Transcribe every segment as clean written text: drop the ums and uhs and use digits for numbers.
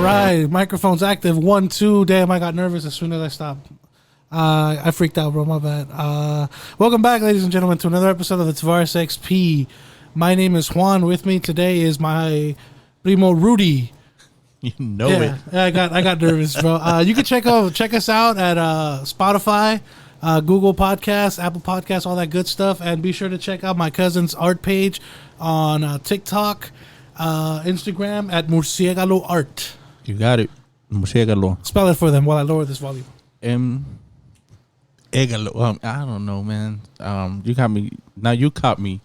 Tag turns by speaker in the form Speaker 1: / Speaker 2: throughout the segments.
Speaker 1: right, microphone's active. 1, 2. Damn, I got nervous as soon as I stopped. I freaked out, bro. My bad. Welcome back, ladies and gentlemen, to another episode of the Tavarez XP. My name is Juan. With me today is my primo Rudy.
Speaker 2: You know it.
Speaker 1: Yeah, I got nervous, bro. You can check us out at Spotify, Google Podcasts, Apple Podcasts, all that good stuff, and be sure to check out my cousin's art page on TikTok, Instagram at Murciégalo Art.
Speaker 2: You got it. Murciégalo.
Speaker 1: Spell it for them while I lower this volume.
Speaker 2: Egalo. I don't know, man. You got me. Now you caught me.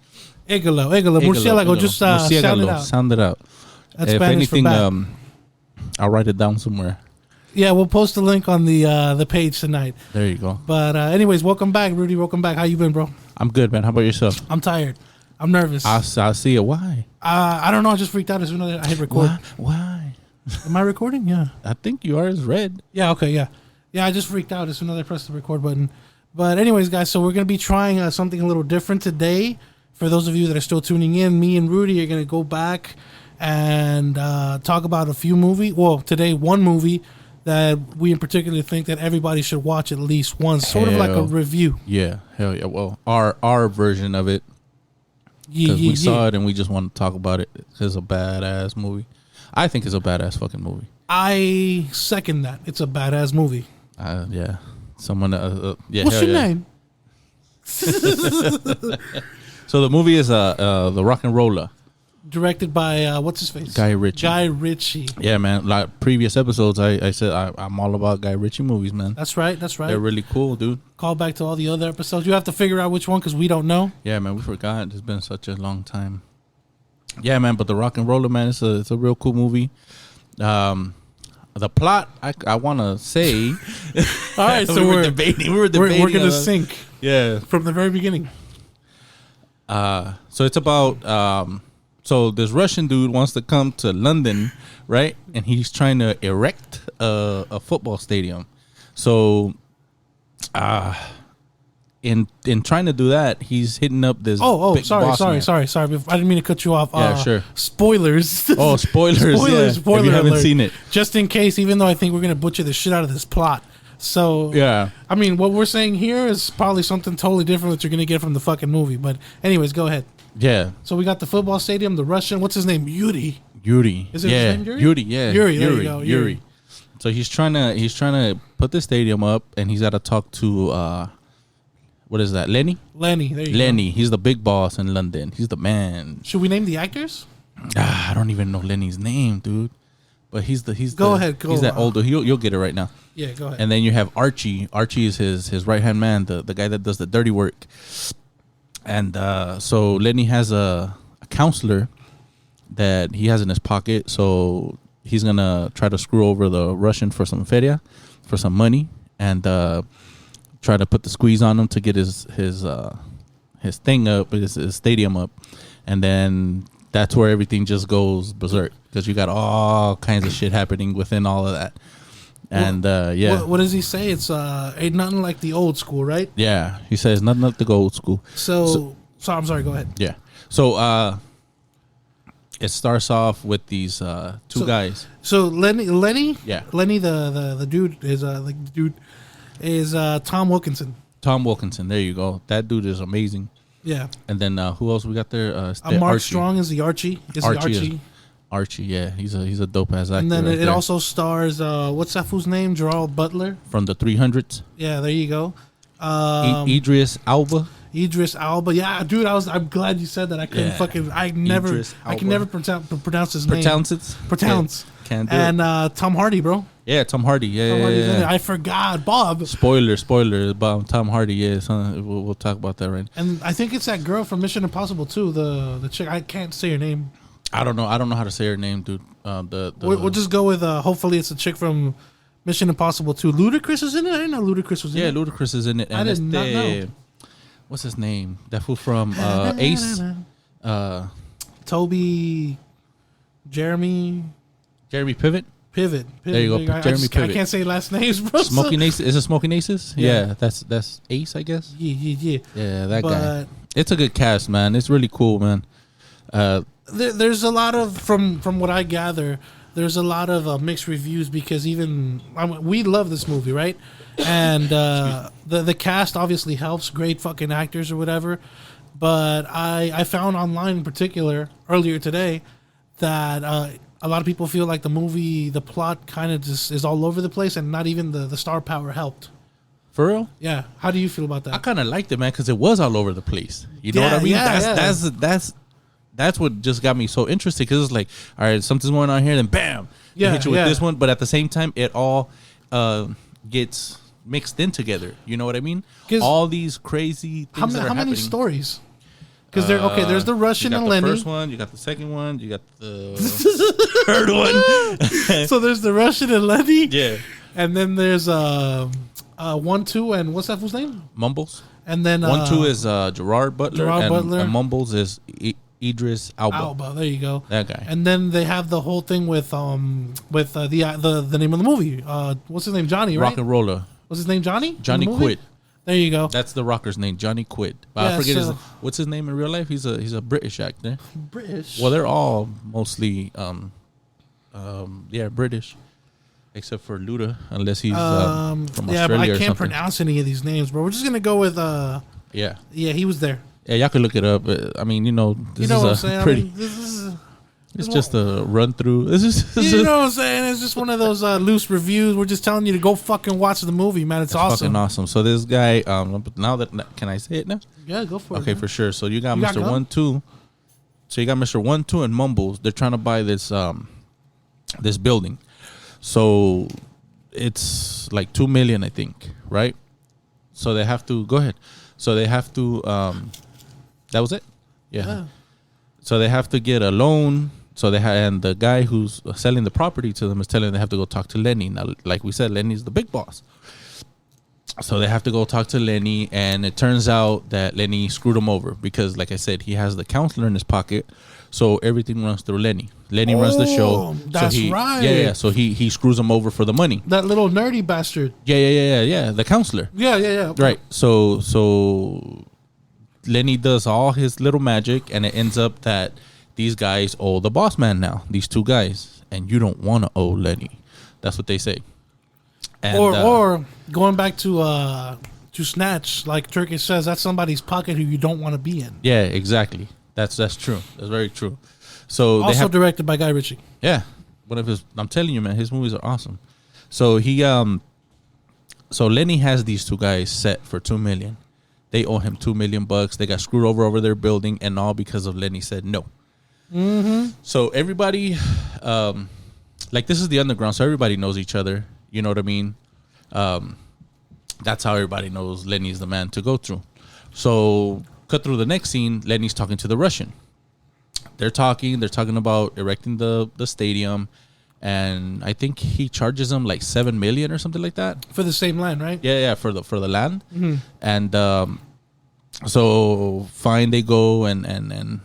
Speaker 1: Egalo. Murciélago. Just sound it out.
Speaker 2: Sound it out.
Speaker 1: That's
Speaker 2: if
Speaker 1: Spanish
Speaker 2: anything,
Speaker 1: for back.
Speaker 2: I'll write it down somewhere.
Speaker 1: Yeah, we'll post a link on the page tonight.
Speaker 2: There you go.
Speaker 1: But anyways, welcome back, Rudy. Welcome back. How you been, bro?
Speaker 2: I'm good, man. How about yourself?
Speaker 1: I'm tired. I'm nervous.
Speaker 2: I see it. Why?
Speaker 1: I don't know. I just freaked out as soon as I hit record.
Speaker 2: Why?
Speaker 1: Am I recording? Yeah.
Speaker 2: I think you are as red.
Speaker 1: Yeah. Okay. Yeah. Yeah. I just freaked out as soon as I pressed the record button. But anyways, guys, so we're gonna be trying something a little different today. For those of you that are still tuning in, me and Rudy are gonna go back and talk about a few movies. Well, today one movie that we in particular think that everybody should watch at least once, sort of like a review.
Speaker 2: Yeah, hell yeah. Well, our version of it, because we saw it and we just want to talk about it. It's a badass movie. I think it's a badass fucking movie.
Speaker 1: I second that. It's a badass movie.
Speaker 2: Yeah. Someone. Yeah.
Speaker 1: What's your name?
Speaker 2: So the movie is the Rock N Rolla.
Speaker 1: Directed by what's his face?
Speaker 2: Guy Ritchie.
Speaker 1: Guy Ritchie.
Speaker 2: Yeah, man. Like previous episodes, I said I'm all about Guy Ritchie movies, man.
Speaker 1: That's right.
Speaker 2: They're really cool, dude.
Speaker 1: Call back to all the other episodes. You have to figure out which one because we don't know.
Speaker 2: Yeah, man. We forgot. It's been such a long time. Yeah, man. But the Rock N Rolla, man, it's a real cool movie. The plot, I want to say.
Speaker 1: All right, so we're debating. We're gonna sync.
Speaker 2: Yeah,
Speaker 1: from the very beginning.
Speaker 2: So it's about. So this Russian dude wants to come to London, right? And he's trying to erect a football stadium. So, in trying to do that, he's hitting up this.
Speaker 1: Sorry. I didn't mean to cut you off.
Speaker 2: Yeah, sure.
Speaker 1: Spoilers.
Speaker 2: Oh, spoilers.
Speaker 1: Spoilers.
Speaker 2: Yeah. If you haven't seen it,
Speaker 1: just in case. Even though I think we're gonna butcher the shit out of this plot. So
Speaker 2: yeah,
Speaker 1: I mean, what we're saying here is probably something totally different that you're gonna get from the fucking movie. But anyways, go ahead.
Speaker 2: Yeah.
Speaker 1: So we got the football stadium, the Russian. What's his name? Yuri.
Speaker 2: Is it his name Yuri? Yuri. Yeah.
Speaker 1: Yuri. There you go. Yuri.
Speaker 2: So he's trying to put the stadium up, and he's got to talk to what is that? Lenny. There you go. Lenny. He's the big boss in London. He's the man.
Speaker 1: Should we name the actors?
Speaker 2: I don't even know Lenny's name, dude. But he's
Speaker 1: He's
Speaker 2: that older. You'll get it right now.
Speaker 1: Yeah, go ahead.
Speaker 2: And then you have Archie. Archie is his right hand man, the guy that does the dirty work. And so Lenny has a counselor that he has in his pocket. So he's going to try to screw over the Russian for some feria, for some money, and try to put the squeeze on him to get his thing up, his stadium up. And then that's where everything just goes berserk because you got all kinds of shit happening within all of that. And yeah,
Speaker 1: what does he say? It's ain't nothing like the old school, right?
Speaker 2: Yeah, he says nothing like the old school.
Speaker 1: So I'm sorry. Go ahead.
Speaker 2: Yeah. So it starts off with these two guys.
Speaker 1: So Lenny.
Speaker 2: Yeah.
Speaker 1: Lenny, the dude is Tom Wilkinson.
Speaker 2: Tom Wilkinson. There you go. That dude is amazing.
Speaker 1: Yeah.
Speaker 2: And then who else we got there?
Speaker 1: Mark
Speaker 2: Archie.
Speaker 1: Strong is the Archie.
Speaker 2: Archie, yeah, he's a dope ass actor.
Speaker 1: And then it also stars what's that fool's name? Gerald Butler
Speaker 2: from the 300s.
Speaker 1: Yeah, there you go.
Speaker 2: Idris Elba.
Speaker 1: Yeah, dude, I'm glad you said that. I couldn't I can never pronounce his name. Pronounce.
Speaker 2: Yeah, can't do
Speaker 1: it. Tom Hardy, bro.
Speaker 2: Yeah, Tom Hardy. Yeah.
Speaker 1: I forgot, Bob.
Speaker 2: Spoiler about Tom Hardy. Yeah, we'll talk about that right.
Speaker 1: And I think it's that girl from Mission Impossible too. The chick. I can't say her name.
Speaker 2: I don't know how to say her name, dude.
Speaker 1: We'll just go with hopefully it's a chick from Mission Impossible 2. Ludacris is in it? I didn't know Ludacris was in it.
Speaker 2: Yeah, Ludacris is in it. And
Speaker 1: I did not know.
Speaker 2: What's his name? That fool from Ace.
Speaker 1: Toby. Jeremy
Speaker 2: Pivot.
Speaker 1: There
Speaker 2: you go. Jeremy Pivot.
Speaker 1: I can't say last names, bro.
Speaker 2: Smoking Ace. Is it Smoking Aces? Yeah, that's Ace, I guess.
Speaker 1: Yeah.
Speaker 2: Yeah, that guy. It's a good cast, man. It's really cool, man.
Speaker 1: There's a lot of from what I gather, there's a lot of mixed reviews because we love this movie, right? And the cast obviously helps, great fucking actors or whatever. But I found online in particular earlier today that a lot of people feel like the plot kind of just is all over the place, and not even the star power helped.
Speaker 2: For real?
Speaker 1: Yeah. How do you feel about that?
Speaker 2: I kind of liked it, man, because it was all over the place. You know what I mean? That's what just got me so interested, because it's like, all right, something's going on here, then bam, they hit you with this one. But at the same time, it all gets mixed in together. You know what I mean? All these crazy things
Speaker 1: how many stories? Because there's the Russian and Lenny.
Speaker 2: The first one, you got the second one, you got the third one.
Speaker 1: So there's the Russian and Lenny.
Speaker 2: Yeah.
Speaker 1: And then there's 1, 2, and what's that fool's name?
Speaker 2: Mumbles.
Speaker 1: And then
Speaker 2: 1, 2 is Gerard Butler.
Speaker 1: Butler.
Speaker 2: And Mumbles is Idris Elba.
Speaker 1: There you go.
Speaker 2: That guy.
Speaker 1: And then they have the whole thing with the name of the movie. What's his name? Johnny, right?
Speaker 2: Rock N Rolla.
Speaker 1: What's his name? Johnny.
Speaker 2: Johnny Quid.
Speaker 1: There you go.
Speaker 2: That's the rocker's name, Johnny Quid. But I forget what's his name in real life. He's a British actor.
Speaker 1: British.
Speaker 2: Well, they're all mostly British, except for Luda, unless he's from Australia.
Speaker 1: Yeah, but I
Speaker 2: can't
Speaker 1: can't pronounce any of these names, bro. We're just gonna go with
Speaker 2: Yeah,
Speaker 1: he was there.
Speaker 2: Yeah, y'all can look it up. I mean, this is a pretty. It's just a run through.
Speaker 1: You know what I'm saying? It's just one of those loose reviews. We're just telling you to go fucking watch the movie, man. It's awesome.
Speaker 2: Fucking awesome. So this guy, can I say it now?
Speaker 1: Yeah, go for it.
Speaker 2: Okay, for sure. So you got Mr. 1, 2. So you got Mr. 1, 2 and Mumbles. They're trying to buy this this building. So it's like $2 million, I think, right? So they have to go ahead. So they have to. That was it. Yeah. So they have to get a loan. So and the guy who's selling the property to them is telling them they have to go talk to Lenny. Now, like we said, Lenny's the big boss. So they have to go talk to Lenny, and it turns out that Lenny screwed him over because, like I said, he has the counselor in his pocket. So everything runs through Lenny. Lenny runs the show.
Speaker 1: That's right.
Speaker 2: Yeah. So he screws him over for the money.
Speaker 1: That little nerdy bastard.
Speaker 2: Yeah. The counselor.
Speaker 1: Yeah.
Speaker 2: Right. So Lenny does all his little magic, and it ends up that these guys owe the boss man now. These two guys, and you don't want to owe Lenny. That's what they say. And,
Speaker 1: or going back to Snatch, like Turkish says, that's somebody's pocket who you don't want to be in.
Speaker 2: Yeah, exactly. That's true. That's very true. So
Speaker 1: also directed by Guy Ritchie.
Speaker 2: Yeah, I'm telling you, man, his movies are awesome. So so Lenny has these two guys set for $2 million. They owe him $2 million. They got screwed over their building, and all because of Lenny said no.
Speaker 1: Mm-hmm.
Speaker 2: So everybody, like this is the underground, so everybody knows each other. You know what I mean? That's how everybody knows Lenny's the man to go through. So cut through the next scene, Lenny's talking to the Russian. They're talking about erecting the stadium, and I think he charges them like $7 million or something like that
Speaker 1: for the same land, right?
Speaker 2: Yeah, for the land.
Speaker 1: Mm-hmm.
Speaker 2: And so fine, they go and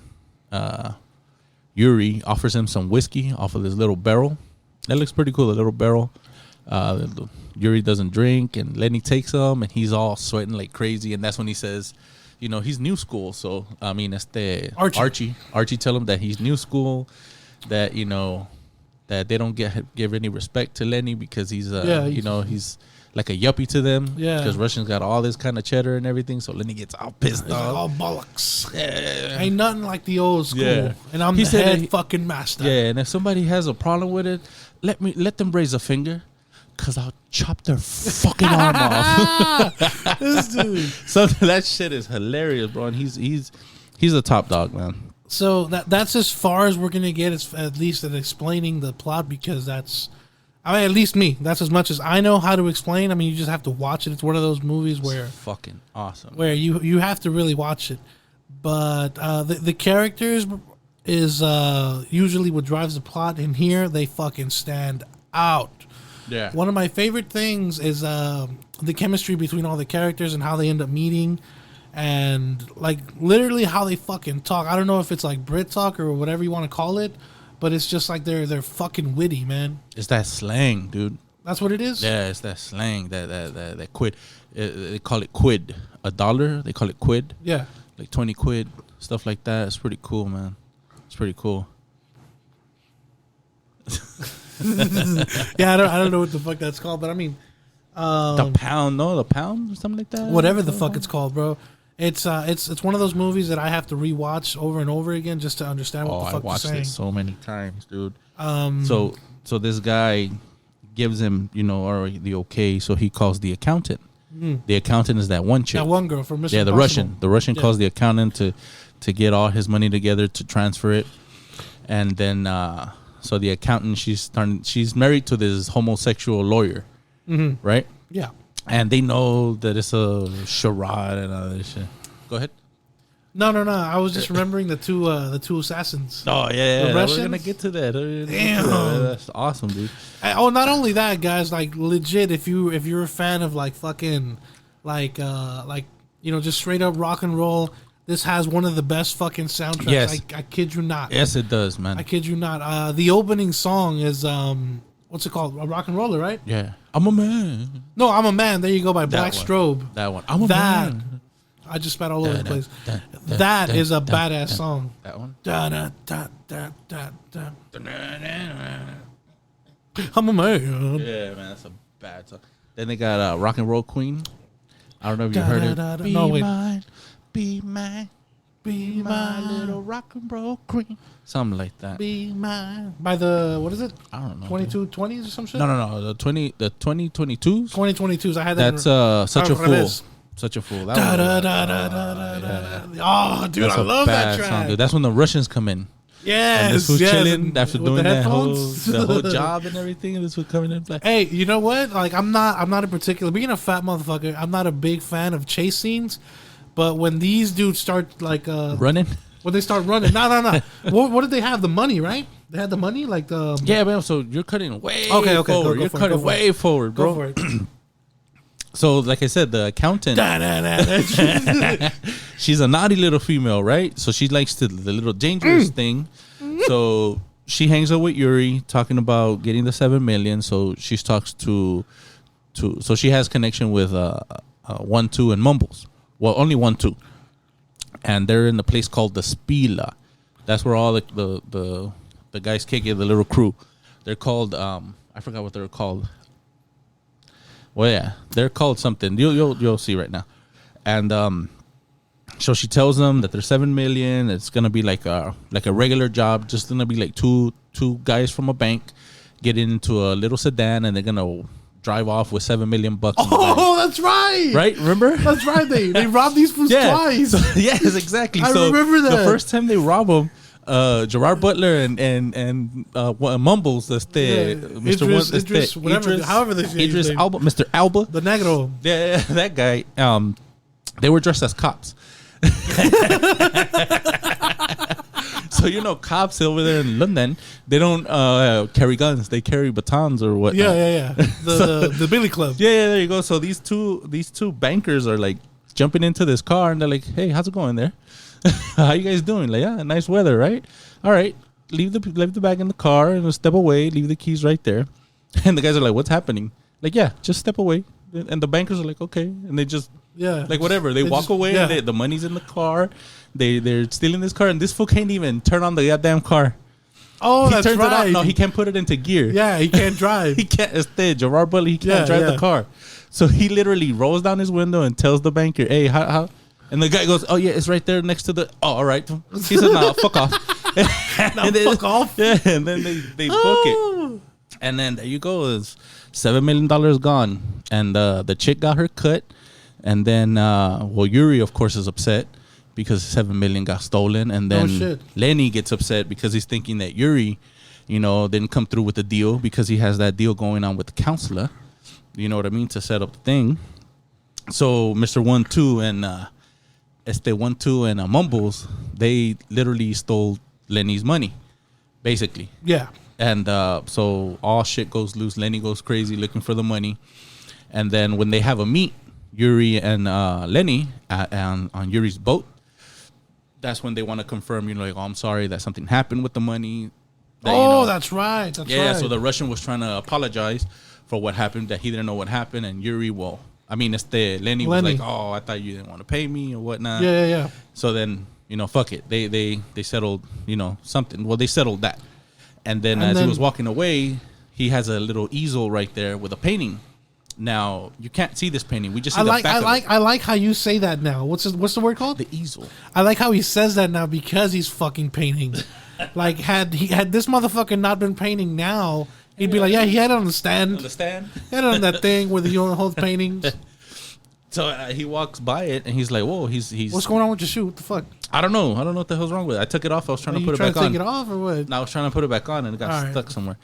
Speaker 2: Yuri offers him some whiskey off of this little barrel. That looks pretty cool, the little barrel. Yuri doesn't drink, and Lenny takes them, and he's all sweating like crazy, and that's when he says, he's new school. So I mean, Archie tell him that he's new school, that that they don't give any respect to Lenny because he's he's like a yuppie to them. Yeah, because Russians got all this kind of cheddar and everything. So Lenny gets all pissed off.
Speaker 1: Like, all bollocks.
Speaker 2: Yeah,
Speaker 1: ain't nothing like the old school. Yeah. And I'm the head fucking master.
Speaker 2: Yeah, and if somebody has a problem with it, let them raise a finger. Cause I'll chop their fucking arm off.
Speaker 1: This dude.
Speaker 2: So that shit is hilarious, bro. And he's a top dog, man.
Speaker 1: So that's as far as we're gonna get, at least at explaining the plot, because at least me. That's as much as I know how to explain. I mean, you just have to watch it. It's one of those movies where
Speaker 2: it's fucking awesome.
Speaker 1: Where you have to really watch it. But the characters is usually what drives the plot. In here, they fucking stand out.
Speaker 2: Yeah.
Speaker 1: One of my favorite things is the chemistry between all the characters and how they end up meeting, and like literally how they fucking talk. I don't know if it's like Brit talk or whatever you want to call it, but it's just like they're fucking witty, man.
Speaker 2: It's that slang, dude.
Speaker 1: That's what it is?
Speaker 2: Yeah, it's that slang, that quid. They call it quid. $1, they call it quid.
Speaker 1: Yeah.
Speaker 2: Like 20 quid, stuff like that. It's pretty cool, man. It's pretty cool.
Speaker 1: Yeah, I don't know what the fuck that's called, but I mean,
Speaker 2: the pound or something like that.
Speaker 1: whatever the fuck it's called, bro. It's one of those movies that I have to rewatch over and over again just to understand what the fuck
Speaker 2: I watched
Speaker 1: they're saying.
Speaker 2: it so many times, dude. So this guy gives him, or the okay, so he calls the accountant. The accountant is that one chick.
Speaker 1: That one girl from Mr.
Speaker 2: Yeah, the
Speaker 1: Impossible.
Speaker 2: Russian. The Russian calls the accountant to get all his money together to transfer it. And then so the accountant, she's married to this homosexual lawyer. Right?
Speaker 1: Yeah.
Speaker 2: And they know that it's a charade and all this shit. Go ahead.
Speaker 1: No. I was just remembering the two assassins.
Speaker 2: Oh yeah,
Speaker 1: The Russians?
Speaker 2: we're gonna get to that.
Speaker 1: Damn.
Speaker 2: That's awesome, dude.
Speaker 1: Oh, not only that, guys. Like legit, if you're a fan of like fucking just straight up rock and roll, this has one of the best fucking soundtracks.
Speaker 2: Yes.
Speaker 1: I kid you not.
Speaker 2: Yes, it does, man.
Speaker 1: I kid you not. The opening song is what's it called? Rock and Roller, right?
Speaker 2: Yeah, I'm a man.
Speaker 1: No, I'm a Man. There you go by Black
Speaker 2: one.
Speaker 1: Strobe.
Speaker 2: That one. I'm a man.
Speaker 1: I just spat all over the place. That is a badass song.
Speaker 2: That one.
Speaker 1: Da, da, da, da, da, da. I'm a man.
Speaker 2: Yeah, man, that's a bad song. Then they got Rock and Roll Queen. I don't know if you heard it. Be mine, be mine, be my little rock and roll queen. Something like that.
Speaker 1: Be mine. By the, what is it?
Speaker 2: I don't know.
Speaker 1: 2220s or some shit?
Speaker 2: No. The 2022s.
Speaker 1: 2022s. I had that.
Speaker 2: That's Such a Fool.
Speaker 1: Revés.
Speaker 2: Such a Fool.
Speaker 1: Oh, dude, I love that track.
Speaker 2: Song, dude. That's when the Russians come in.
Speaker 1: Yes,
Speaker 2: and this was chilling after doing
Speaker 1: the
Speaker 2: whole job and everything. And this was coming in.
Speaker 1: Hey, you know what? Like, I'm not a particular, being a fat motherfucker, I'm not a big fan of chase scenes. But when these dudes start like
Speaker 2: running,
Speaker 1: when they start running, no. what did they have? The money, right? They had the money, like the
Speaker 2: yeah, man. So you're cutting way
Speaker 1: okay.
Speaker 2: forward. You're cutting way forward, bro.
Speaker 1: Go for it.
Speaker 2: So, like I said, the accountant, she's a naughty little female, right? So she likes the little dangerous thing. So she hangs out with Yuri, talking about getting the $7 million. So she talks to so she has connection with 1-2 and Mumbles. Well, only 1-2, and they're in a place called the Spila. That's where all the guys kick it, the little crew. They're called I forgot what they're called. Well, yeah, they're called something. You'll see right now, and so she tells them that there's $7 million. It's gonna be like a regular job, just gonna be like two guys from a bank getting into a little sedan, and they're gonna drive off with $7 million.
Speaker 1: Oh, that's right.
Speaker 2: Right, remember?
Speaker 1: That's right. They robbed these fools twice.
Speaker 2: So, yes, exactly.
Speaker 1: I remember that.
Speaker 2: The first time they rob them. Gerard Butler and Mumbles,
Speaker 1: Idris, whatever, however they say
Speaker 2: Idris Alba, Mr. Alba,
Speaker 1: the negro,
Speaker 2: yeah, that guy. They were dressed as cops. So cops over there in London, they don't carry guns; they carry batons or what.
Speaker 1: Yeah. The Billy Club.
Speaker 2: Yeah, there you go. So these two bankers are like jumping into this car, and they're like, "Hey, how's it going there? How you guys doing?" Like, yeah, nice weather, right? All right, leave the bag in the car and step away. Leave the keys right there. And the guys are like, "What's happening?" Like, yeah, just step away. And the bankers are like, "Okay," and they just like whatever. They walk away. Yeah. And the money's in the car. They're stealing this car, and this fool can't even turn on the goddamn car.
Speaker 1: Oh, that's right.
Speaker 2: No, he can't put it into gear.
Speaker 1: Yeah, he can't drive.
Speaker 2: He can't. Gerard Butler, he can't drive the car. So he literally rolls down his window and tells the banker, "Hey, how?" And the guy goes, "Oh yeah, it's right there next to the." Oh, all right. He said, "No, fuck off."
Speaker 1: Fuck off.
Speaker 2: Yeah, and then they book it, and then there you go. It's $7 million gone, and the chick got her cut, and then Yuri of course is upset because $7 million got stolen, and then Lenny gets upset because he's thinking that Yuri, didn't come through with the deal because he has that deal going on with the counselor. You know what I mean, to set up the thing. So Mr. 1-2 and 1-2 and Mumbles, they literally stole Lenny's money, basically.
Speaker 1: Yeah.
Speaker 2: And so all shit goes loose. Lenny goes crazy looking for the money. And then when they have a meet, Yuri and Lenny on Yuri's boat, that's when they want to confirm, I'm sorry that something happened with the money. That,
Speaker 1: that's right. That's right.
Speaker 2: Yeah, so the Russian was trying to apologize for what happened, that he didn't know what happened. And Yuri, Lenny was like, "Oh, I thought you didn't want to pay me or whatnot."
Speaker 1: Yeah.
Speaker 2: So then, fuck it. They settled, something. Well, they settled that. And then he was walking away, he has a little easel right there with a painting. Now you can't see this painting. We just see the back of it.
Speaker 1: I like how you say that now. What's the word called?
Speaker 2: The easel.
Speaker 1: I like how he says that now because he's fucking painting. Like had this motherfucker not been painting now, he'd be like, yeah, he had it on the stand.
Speaker 2: On the stand?
Speaker 1: He had it on that thing where you hold paintings.
Speaker 2: So he walks by it and he's like, whoa, he's
Speaker 1: what's going on with your shoe? What the fuck?
Speaker 2: I don't know what the hell's wrong with it. I took it off. I was trying to put it back on.
Speaker 1: Take it off or what?
Speaker 2: No, I was trying to put it back on and it got stuck somewhere.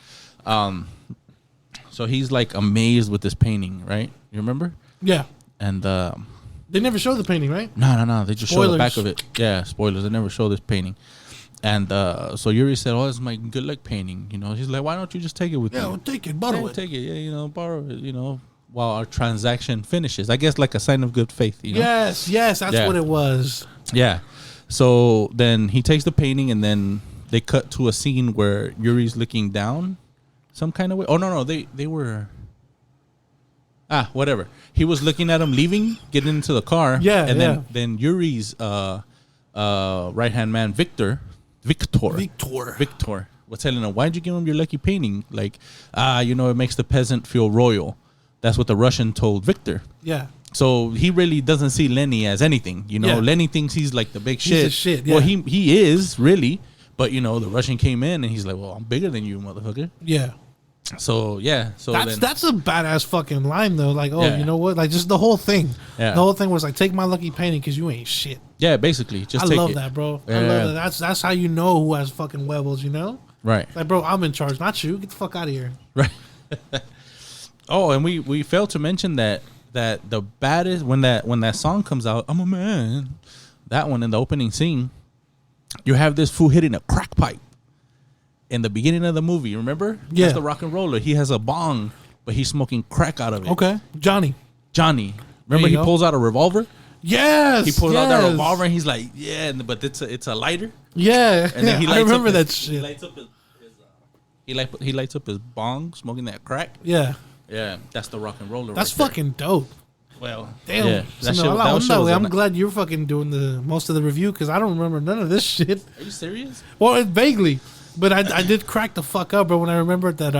Speaker 2: So he's like amazed with this painting, right? You remember?
Speaker 1: Yeah.
Speaker 2: And
Speaker 1: they never show the painting, right?
Speaker 2: No. They just show the back of it. Yeah, spoilers. They never show this painting. And so Yuri said, "Oh, it's my good luck painting." You know, he's like, "Why don't you just take it with you?"
Speaker 1: Yeah, well, take it, borrow it.
Speaker 2: Take it. Yeah, you know, borrow it. You know, while our transaction finishes. I guess like a sign of good faith. You know?
Speaker 1: Yes, that's what it was.
Speaker 2: Yeah. So then he takes the painting, and then they cut to a scene where Yuri's looking down, some kind of way. Oh no, they were. Whatever. He was looking at him leaving, getting into the car.
Speaker 1: Yeah,
Speaker 2: and then Yuri's right hand man Victor was telling him, "Why'd you give him your lucky painting? Like, you know, it makes the peasant feel royal." That's what the Russian told Victor.
Speaker 1: Yeah.
Speaker 2: So he really doesn't see Lenny as anything. You know,
Speaker 1: Yeah.
Speaker 2: Lenny thinks he's like the big shit.
Speaker 1: He's the shit, yeah.
Speaker 2: Well, he is really, but you know, the Russian came in and he's like, "Well, I'm bigger than you, motherfucker."
Speaker 1: Yeah.
Speaker 2: So yeah,
Speaker 1: that's a badass fucking line though. Like, oh,
Speaker 2: Yeah.
Speaker 1: you know what? Like, just the whole thing.
Speaker 2: Yeah.
Speaker 1: The whole thing was like, take my lucky painting because you ain't shit.
Speaker 2: Yeah, basically, just
Speaker 1: I
Speaker 2: take
Speaker 1: love
Speaker 2: it.
Speaker 1: that, bro.
Speaker 2: Yeah.
Speaker 1: I love that. That's how you know who has fucking huevos. You know,
Speaker 2: Right.
Speaker 1: like, bro, I'm in charge, not you. Get the fuck out of here.
Speaker 2: Right. Oh, and we failed to mention that the baddest when that song comes out, "I'm a man," that one in the opening scene, you have this fool hitting a crack pipe in the beginning of the movie. Remember?
Speaker 1: Yeah.
Speaker 2: That's the Rock N Rolla. He has a bong, but he's smoking crack out of it.
Speaker 1: Okay, Johnny.
Speaker 2: Remember he
Speaker 1: go.
Speaker 2: pulls out a revolver?
Speaker 1: Yes.
Speaker 2: He pulls out that revolver and he's like, yeah, but it's a lighter.
Speaker 1: Yeah.
Speaker 2: And then he lights
Speaker 1: I remember
Speaker 2: up
Speaker 1: that
Speaker 2: his,
Speaker 1: shit.
Speaker 2: He lights up he lights up his bong, smoking that crack.
Speaker 1: Yeah.
Speaker 2: Yeah, that's the Rock and Roller.
Speaker 1: That's
Speaker 2: right
Speaker 1: fucking dope.
Speaker 2: Well,
Speaker 1: Damn.
Speaker 2: yeah,
Speaker 1: I'm glad you're fucking doing the most of the review because I don't remember none of this shit.
Speaker 2: Are you serious?
Speaker 1: Well, vaguely, but I did crack the fuck up. But when I remembered that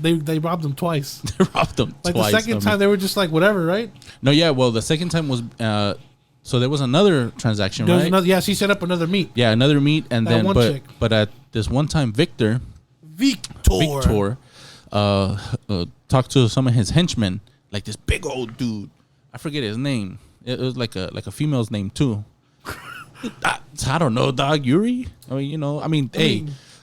Speaker 1: they robbed him twice.
Speaker 2: They robbed him
Speaker 1: like
Speaker 2: twice.
Speaker 1: the second time they were just like whatever, right?
Speaker 2: No, yeah. Well, the second time was so there was another transaction,
Speaker 1: There was
Speaker 2: right?
Speaker 1: another, yes, he set up another meet.
Speaker 2: Yeah, another meet, and
Speaker 1: That
Speaker 2: then
Speaker 1: one chick.
Speaker 2: but at this one time, Victor talked to some of his henchmen, like this big old dude. I forget his name. It was like a female's name too. I don't know, dog. Yuri. I mean, you know.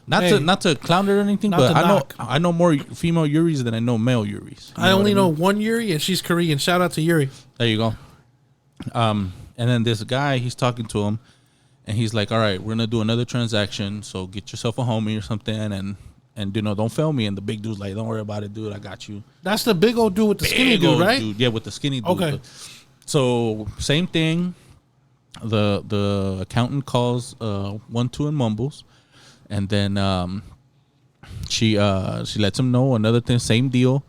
Speaker 2: Not to clown her or anything, but I know more female Yuris than I know male Yuris.
Speaker 1: I only know one Yuri, and she's Korean. Shout out to Yuri.
Speaker 2: There you go. And then this guy, he's talking to him, and he's like, "All right, we're gonna do another transaction. So get yourself a homie or something, and you know, don't fail me." And the big dude's like, "Don't worry about it, dude. I got you."
Speaker 1: That's the big old dude with the skinny dude, right?
Speaker 2: Dude. Yeah, with the skinny dude.
Speaker 1: Okay.
Speaker 2: So same thing. The accountant calls 1-2 and mumbles, and then she lets him know another thing, same deal,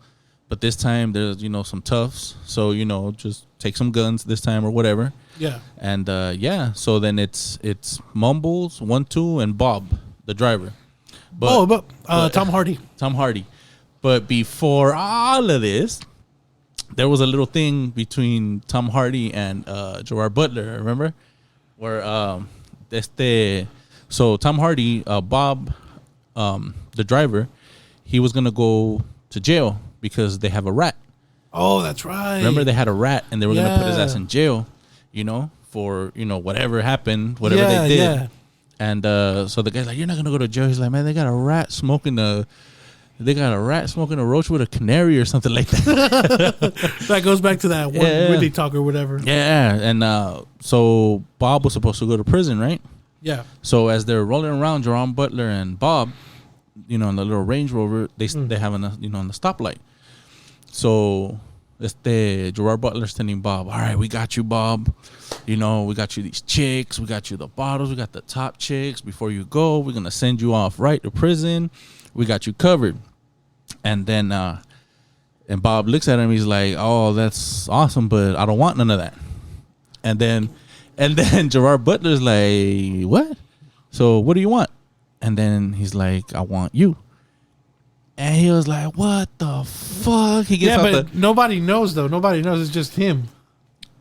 Speaker 2: but this time there's some toughs. So just take some guns this time or whatever.
Speaker 1: Yeah.
Speaker 2: And so then it's Mumbles, 1-2, and Bob, the driver. But
Speaker 1: Tom Hardy.
Speaker 2: Tom Hardy. But before all of this, there was a little thing between Tom Hardy and Gerard Butler, remember? Where so Tom Hardy, Bob, the driver, he was gonna go to jail because they have a rat.
Speaker 1: Oh, that's right.
Speaker 2: Remember they had a rat and they were gonna put his ass in jail, for whatever happened, whatever they did. Yeah. And so the guy's like, "You're not gonna go to jail." He's like, "Man, they got a rat smoking a roach with a canary or something like that."
Speaker 1: That goes back to that one Whitney talk or whatever.
Speaker 2: Yeah, and so Bob was supposed to go to prison, right?
Speaker 1: Yeah.
Speaker 2: So as they're rolling around, Jerome Butler and Bob, in the little Range Rover, they have on the stoplight. So Gerard Butler's telling Bob, "All right, we got you, Bob. We got you these chicks. We got you the bottles. We got the top chicks. Before you go, we're going to send you off right to prison. We got you covered." And then and Bob looks at him. He's like, "Oh, that's awesome, but I don't want none of that." And then Gerard Butler's like, "What? So what do you want?" And then he's like, "I want you." And he was like, "What the fuck?" He gets
Speaker 1: Yeah,
Speaker 2: out
Speaker 1: but nobody knows though. Nobody knows. It's just him.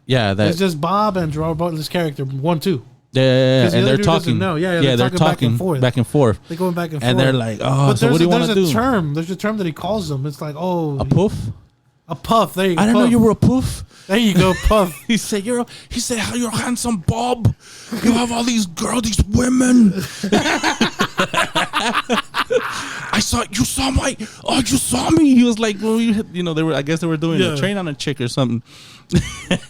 Speaker 2: Yeah,
Speaker 1: it's just Bob and Gerard Butler's character. 1, 2.
Speaker 2: Yeah,
Speaker 1: The
Speaker 2: and they're
Speaker 1: dude
Speaker 2: talking.
Speaker 1: know. Yeah, they're talking back and forth. They're going back and forth.
Speaker 2: And they're like, "Oh,
Speaker 1: but
Speaker 2: so what do you want to do?"
Speaker 1: There's a term that he calls them. It's like, "Oh,
Speaker 2: a poof."
Speaker 1: A puff. There you go.
Speaker 2: I didn't know you were a poof.
Speaker 1: There you go, puff.
Speaker 2: He said, "You're handsome, Bob. You have all these girls, these women." You saw me. He was like, well, they were, I guess they were doing a train on a chick or something.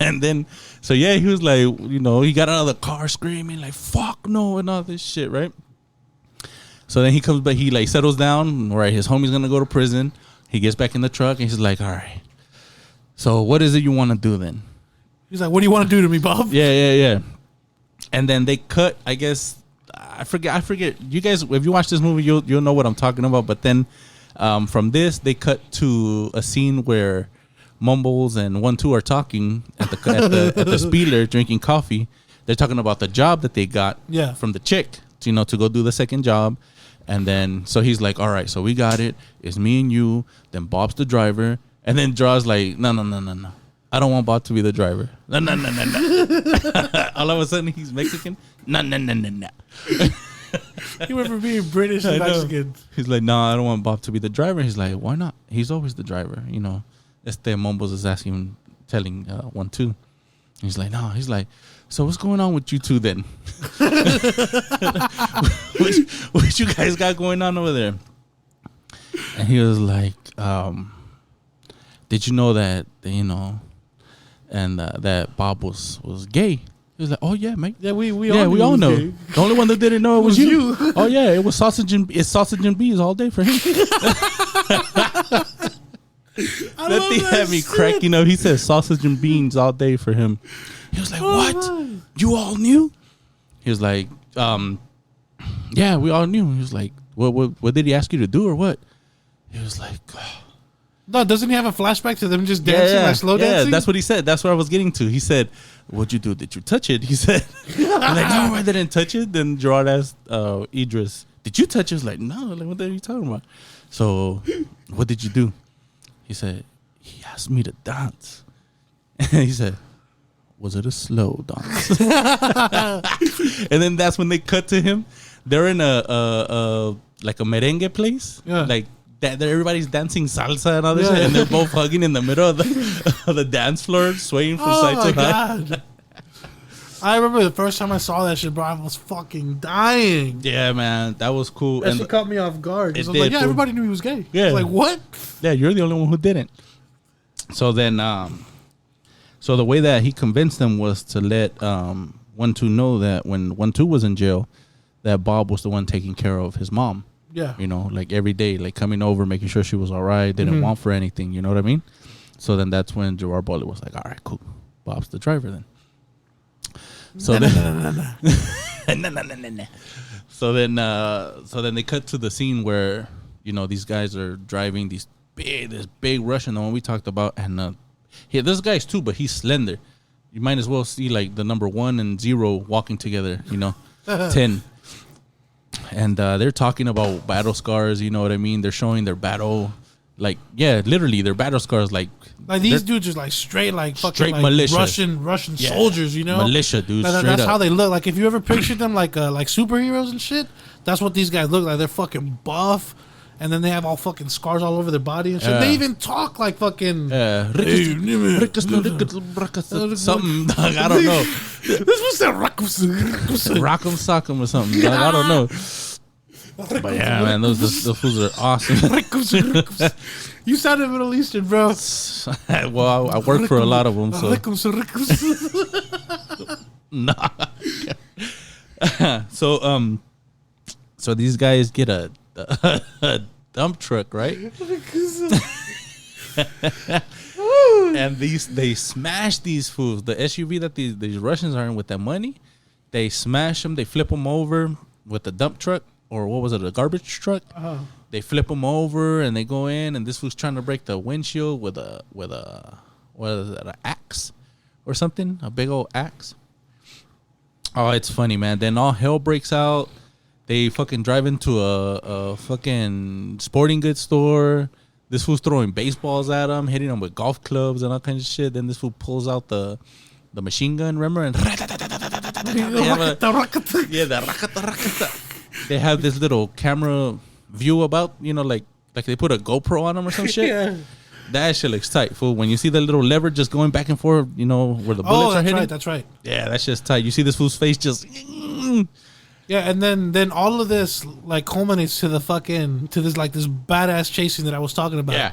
Speaker 2: And then, so yeah, he was like, he got out of the car screaming like, "Fuck no," and all this shit, right? So then he comes back, he like settles down, right? His homie's gonna go to prison. He gets back in the truck and he's like, "All right, so what is it you want to do then?"
Speaker 1: He's like, "What do you want to do to me, Bob?"
Speaker 2: Yeah. And then they cut, I guess, I forget. You guys, if you watch this movie, you'll know what I'm talking about. But then from this, they cut to a scene where Mumbles and 1, 2 are talking at the Spieler drinking coffee. They're talking about the job that they got from the chick, to go do the second job. And then, so he's like, "All right, so we got it. It's me and you. Then Bob's the driver." And then Draw's like, No. I don't want Bob to be the driver. No. All of a sudden, he's Mexican. No.
Speaker 1: He went from being British to Mexican.
Speaker 2: He's like, "No, I don't want Bob to be the driver." He's like, "Why not? He's always the driver." Mumbles is telling 1, 2. He's like, "No." He's like, "So what's going on with you two then? what you guys got going on over there?" And he was like, "Did you know that, and that Bob was gay?" He was like, "Oh yeah, mate.
Speaker 1: Yeah, we
Speaker 2: all know.
Speaker 1: Gay.
Speaker 2: The only one that didn't know it was you." "Oh yeah, it was sausage and bees all day for him." That thing had me cracking up. He said sausage and beans all day for him. He was like, "What? You all knew?" He was like, "Yeah, we all knew." He was like, what did he ask you to do or what?" He was like,
Speaker 1: No, doesn't he have a flashback to them just dancing, like slow dancing?
Speaker 2: Yeah, that's what he said. That's what I was getting to. He said, "What'd you do? Did you touch it?" He said, I'm like, "No, I didn't touch it." Then Gerard asked Idris, "Did you touch it?" He was like, "No." Like, what the hell are you talking about? "So, what did you do?" He said, "He asked me to dance." And he said, "Was it a slow dance?" And then that's when they cut to him. They're in a merengue place. Yeah. Like, that everybody's dancing salsa and all this shit, and they're both hugging in the middle of the dance floor, swaying from side to side.
Speaker 1: I remember the first time I saw that shit, bro, I was fucking dying.
Speaker 2: Yeah, man, that was cool.
Speaker 1: That shit caught me off guard. I was like, everybody knew he was gay. Yeah. I was like, what?
Speaker 2: Yeah, you're the only one who didn't. So then, so the way that he convinced them was to let 1, 2 know that when 1, 2 was in jail, that Bob was the one taking care of his mom.
Speaker 1: Yeah.
Speaker 2: Like every day, like coming over, making sure she was all right, didn't want for anything, you know what I mean? So then that's when Gerard Butler was like, "All right, cool. Bob's the driver then." So then they cut to the scene where, these guys are driving this big Russian, the one we talked about, and this guy's too, but he's slender. You might as well see like the number 1 and 0 walking together, 10. And they're talking about battle scars, you know what I mean? They're showing their battle, like, literally their battle scars, like
Speaker 1: these dudes are like straight, like fucking
Speaker 2: straight
Speaker 1: like
Speaker 2: militia.
Speaker 1: Russian soldiers,
Speaker 2: militia dudes.
Speaker 1: That's how they look. Like if you ever pictured them like superheroes and shit, that's what these guys look like. They're fucking buff, and then they have all fucking scars all over their body and shit. They even talk like fucking
Speaker 2: something. I don't know.
Speaker 1: This was that
Speaker 2: Rock'em Sock'em or something. I don't know. But yeah, man, those fools are awesome.
Speaker 1: You sounded Middle Eastern, bro.
Speaker 2: Well, I work for a lot of them, so. Nah. So these guys get a dump truck, right? And they smash these fools. The SUV that these Russians are in with that money, they smash them. They flip them over with the dump truck, or what was it, a garbage truck? Uh-huh. They flip them over and they go in, and this fool's trying to break the windshield with a what is it, an axe or something, a big old axe. Oh, it's funny, man. Then all hell breaks out. They fucking drive into a fucking sporting goods store. This fool's throwing baseballs at them, hitting them with golf clubs and all kinds of shit. Then this fool pulls out the machine gun, remember? And they have this little camera view about, like they put a GoPro on them or some shit. Yeah. That shit looks tight, fool. When you see the little lever just going back and forth, where the bullets are hitting.
Speaker 1: That's right.
Speaker 2: Yeah, that's just tight. You see this fool's face just.
Speaker 1: Yeah, and then all of this culminates to this badass chasing that I was talking about. Yeah.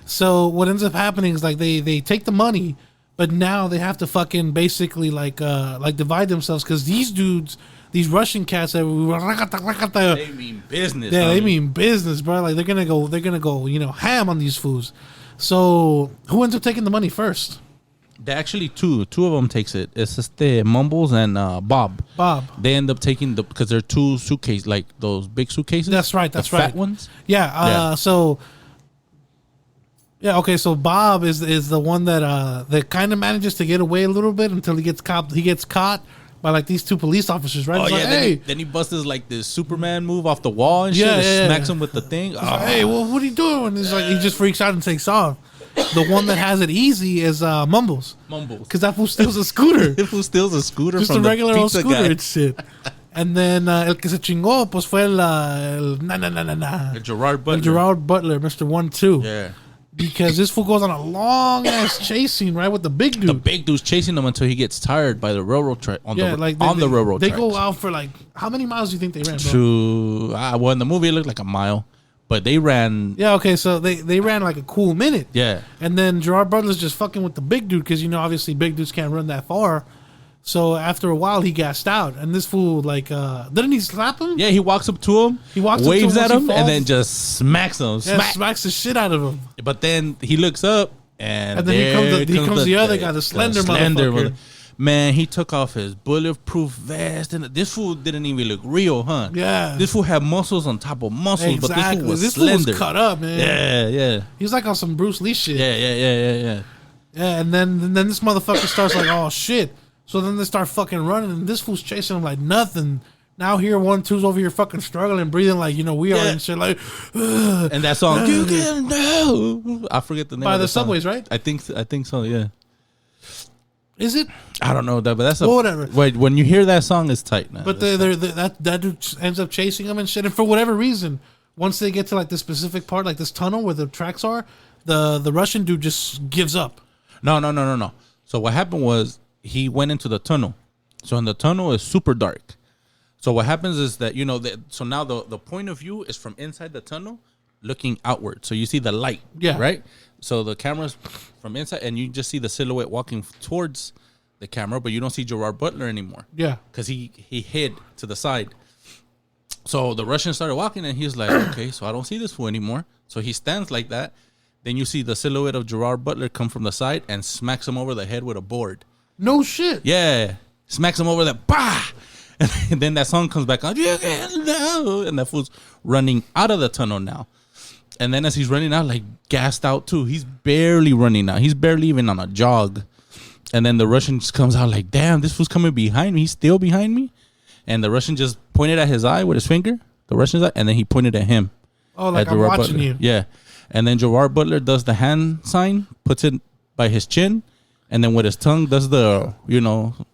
Speaker 1: So what ends up happening is they take the money, but now they have to fucking basically divide themselves because these dudes. These Russian cats that
Speaker 2: they mean business.
Speaker 1: Yeah, they mean business, bro. They're gonna go, ham on these fools. So who ends up taking the money first?
Speaker 2: They actually two of them takes it. It's just Mumbles and Bob. They end up taking because they're two suitcases, like those big suitcases.
Speaker 1: That's right. That's right.
Speaker 2: Fat ones.
Speaker 1: Yeah. So. Yeah. Okay. So Bob is the one that kind of manages to get away a little bit until he gets caught by these two police officers, right?
Speaker 2: Oh, yeah. Then he busts this Superman move off the wall and shit. Yeah. Smacks him with the thing.
Speaker 1: Hey, well, what are you doing? He's he just freaks out and takes off. The one that has it easy is Mumbles. Because that fool steals a scooter.
Speaker 2: That fool steals a scooter
Speaker 1: just
Speaker 2: from
Speaker 1: a regular old scooter
Speaker 2: guy.
Speaker 1: And shit. And then el que se chingó pues fue el
Speaker 2: Gerard Butler.
Speaker 1: Gerard Butler, Mr. 1-2.
Speaker 2: Yeah.
Speaker 1: Because this fool goes on a long ass chase scene, right, with the big dude.
Speaker 2: The big dude's chasing him until he gets tired by the railroad track on the railroad
Speaker 1: They
Speaker 2: tracks.
Speaker 1: go out for how many miles do you think they ran, bro?
Speaker 2: Well, in the movie it looked like a mile, but they ran.
Speaker 1: Yeah, okay, so they ran a cool minute.
Speaker 2: Yeah,
Speaker 1: and then Gerard Butler's just fucking with the big dude because obviously big dudes can't run that far. So after a while, he gassed out, and this fool didn't he slap him?
Speaker 2: Yeah, he walks up to him, waves at him, and then just smacks him.
Speaker 1: Smacks the shit out of him.
Speaker 2: But then he looks up, and
Speaker 1: then here comes the other guy, the slender motherfucker.
Speaker 2: Man, he took off his bulletproof vest, and this fool didn't even look real, huh?
Speaker 1: Yeah.
Speaker 2: This fool had muscles on top of muscles,
Speaker 1: exactly.
Speaker 2: but this fool was
Speaker 1: this
Speaker 2: slender.
Speaker 1: Fool was cut up, man.
Speaker 2: Yeah.
Speaker 1: He was on some Bruce Lee shit.
Speaker 2: Yeah.
Speaker 1: Yeah, and then this motherfucker starts oh shit. So then they start fucking running, and this fool's chasing them like nothing. Now here 1-2's over here fucking struggling, breathing we are and shit
Speaker 2: And that song, you can know. I forget the name.
Speaker 1: By
Speaker 2: of
Speaker 1: the
Speaker 2: song.
Speaker 1: Subways, right?
Speaker 2: I think so. Yeah.
Speaker 1: Is it?
Speaker 2: I don't know that, but that's
Speaker 1: whatever.
Speaker 2: Wait, when you hear that song, it's tight now.
Speaker 1: But that dude ends up chasing them and shit, and for whatever reason, once they get to the specific part, this tunnel where the tracks are, the Russian dude just gives up.
Speaker 2: No. So what happened was. He went into the tunnel. So in the tunnel is super dark. So what happens is that, so now the point of view is from inside the tunnel looking outward. So you see the light.
Speaker 1: Yeah.
Speaker 2: Right? So the camera's from inside and you just see the silhouette walking towards the camera, but you don't see Gerard Butler anymore.
Speaker 1: Yeah.
Speaker 2: Because he hid to the side. So the Russian started walking and he's like, okay, so I don't see this fool anymore. So he stands like that. Then you see the silhouette of Gerard Butler come from the side and smacks him over the head with a board.
Speaker 1: No shit.
Speaker 2: Yeah. Smacks him over the bah! And then that song comes back on. You can know. And that fool's running out of the tunnel now. And then as he's running out, gassed out too. He's barely running out. He's barely even on a jog. And then the Russian just comes out damn, this fool's coming behind me. He's still behind me. And the Russian just pointed at his eye with his finger. The Russian's eye. And then he pointed at him.
Speaker 1: Oh, I'm watching
Speaker 2: Butler.
Speaker 1: you.
Speaker 2: Yeah. And then Gerard Butler does the hand sign, puts it by his chin. And then with his tongue does the,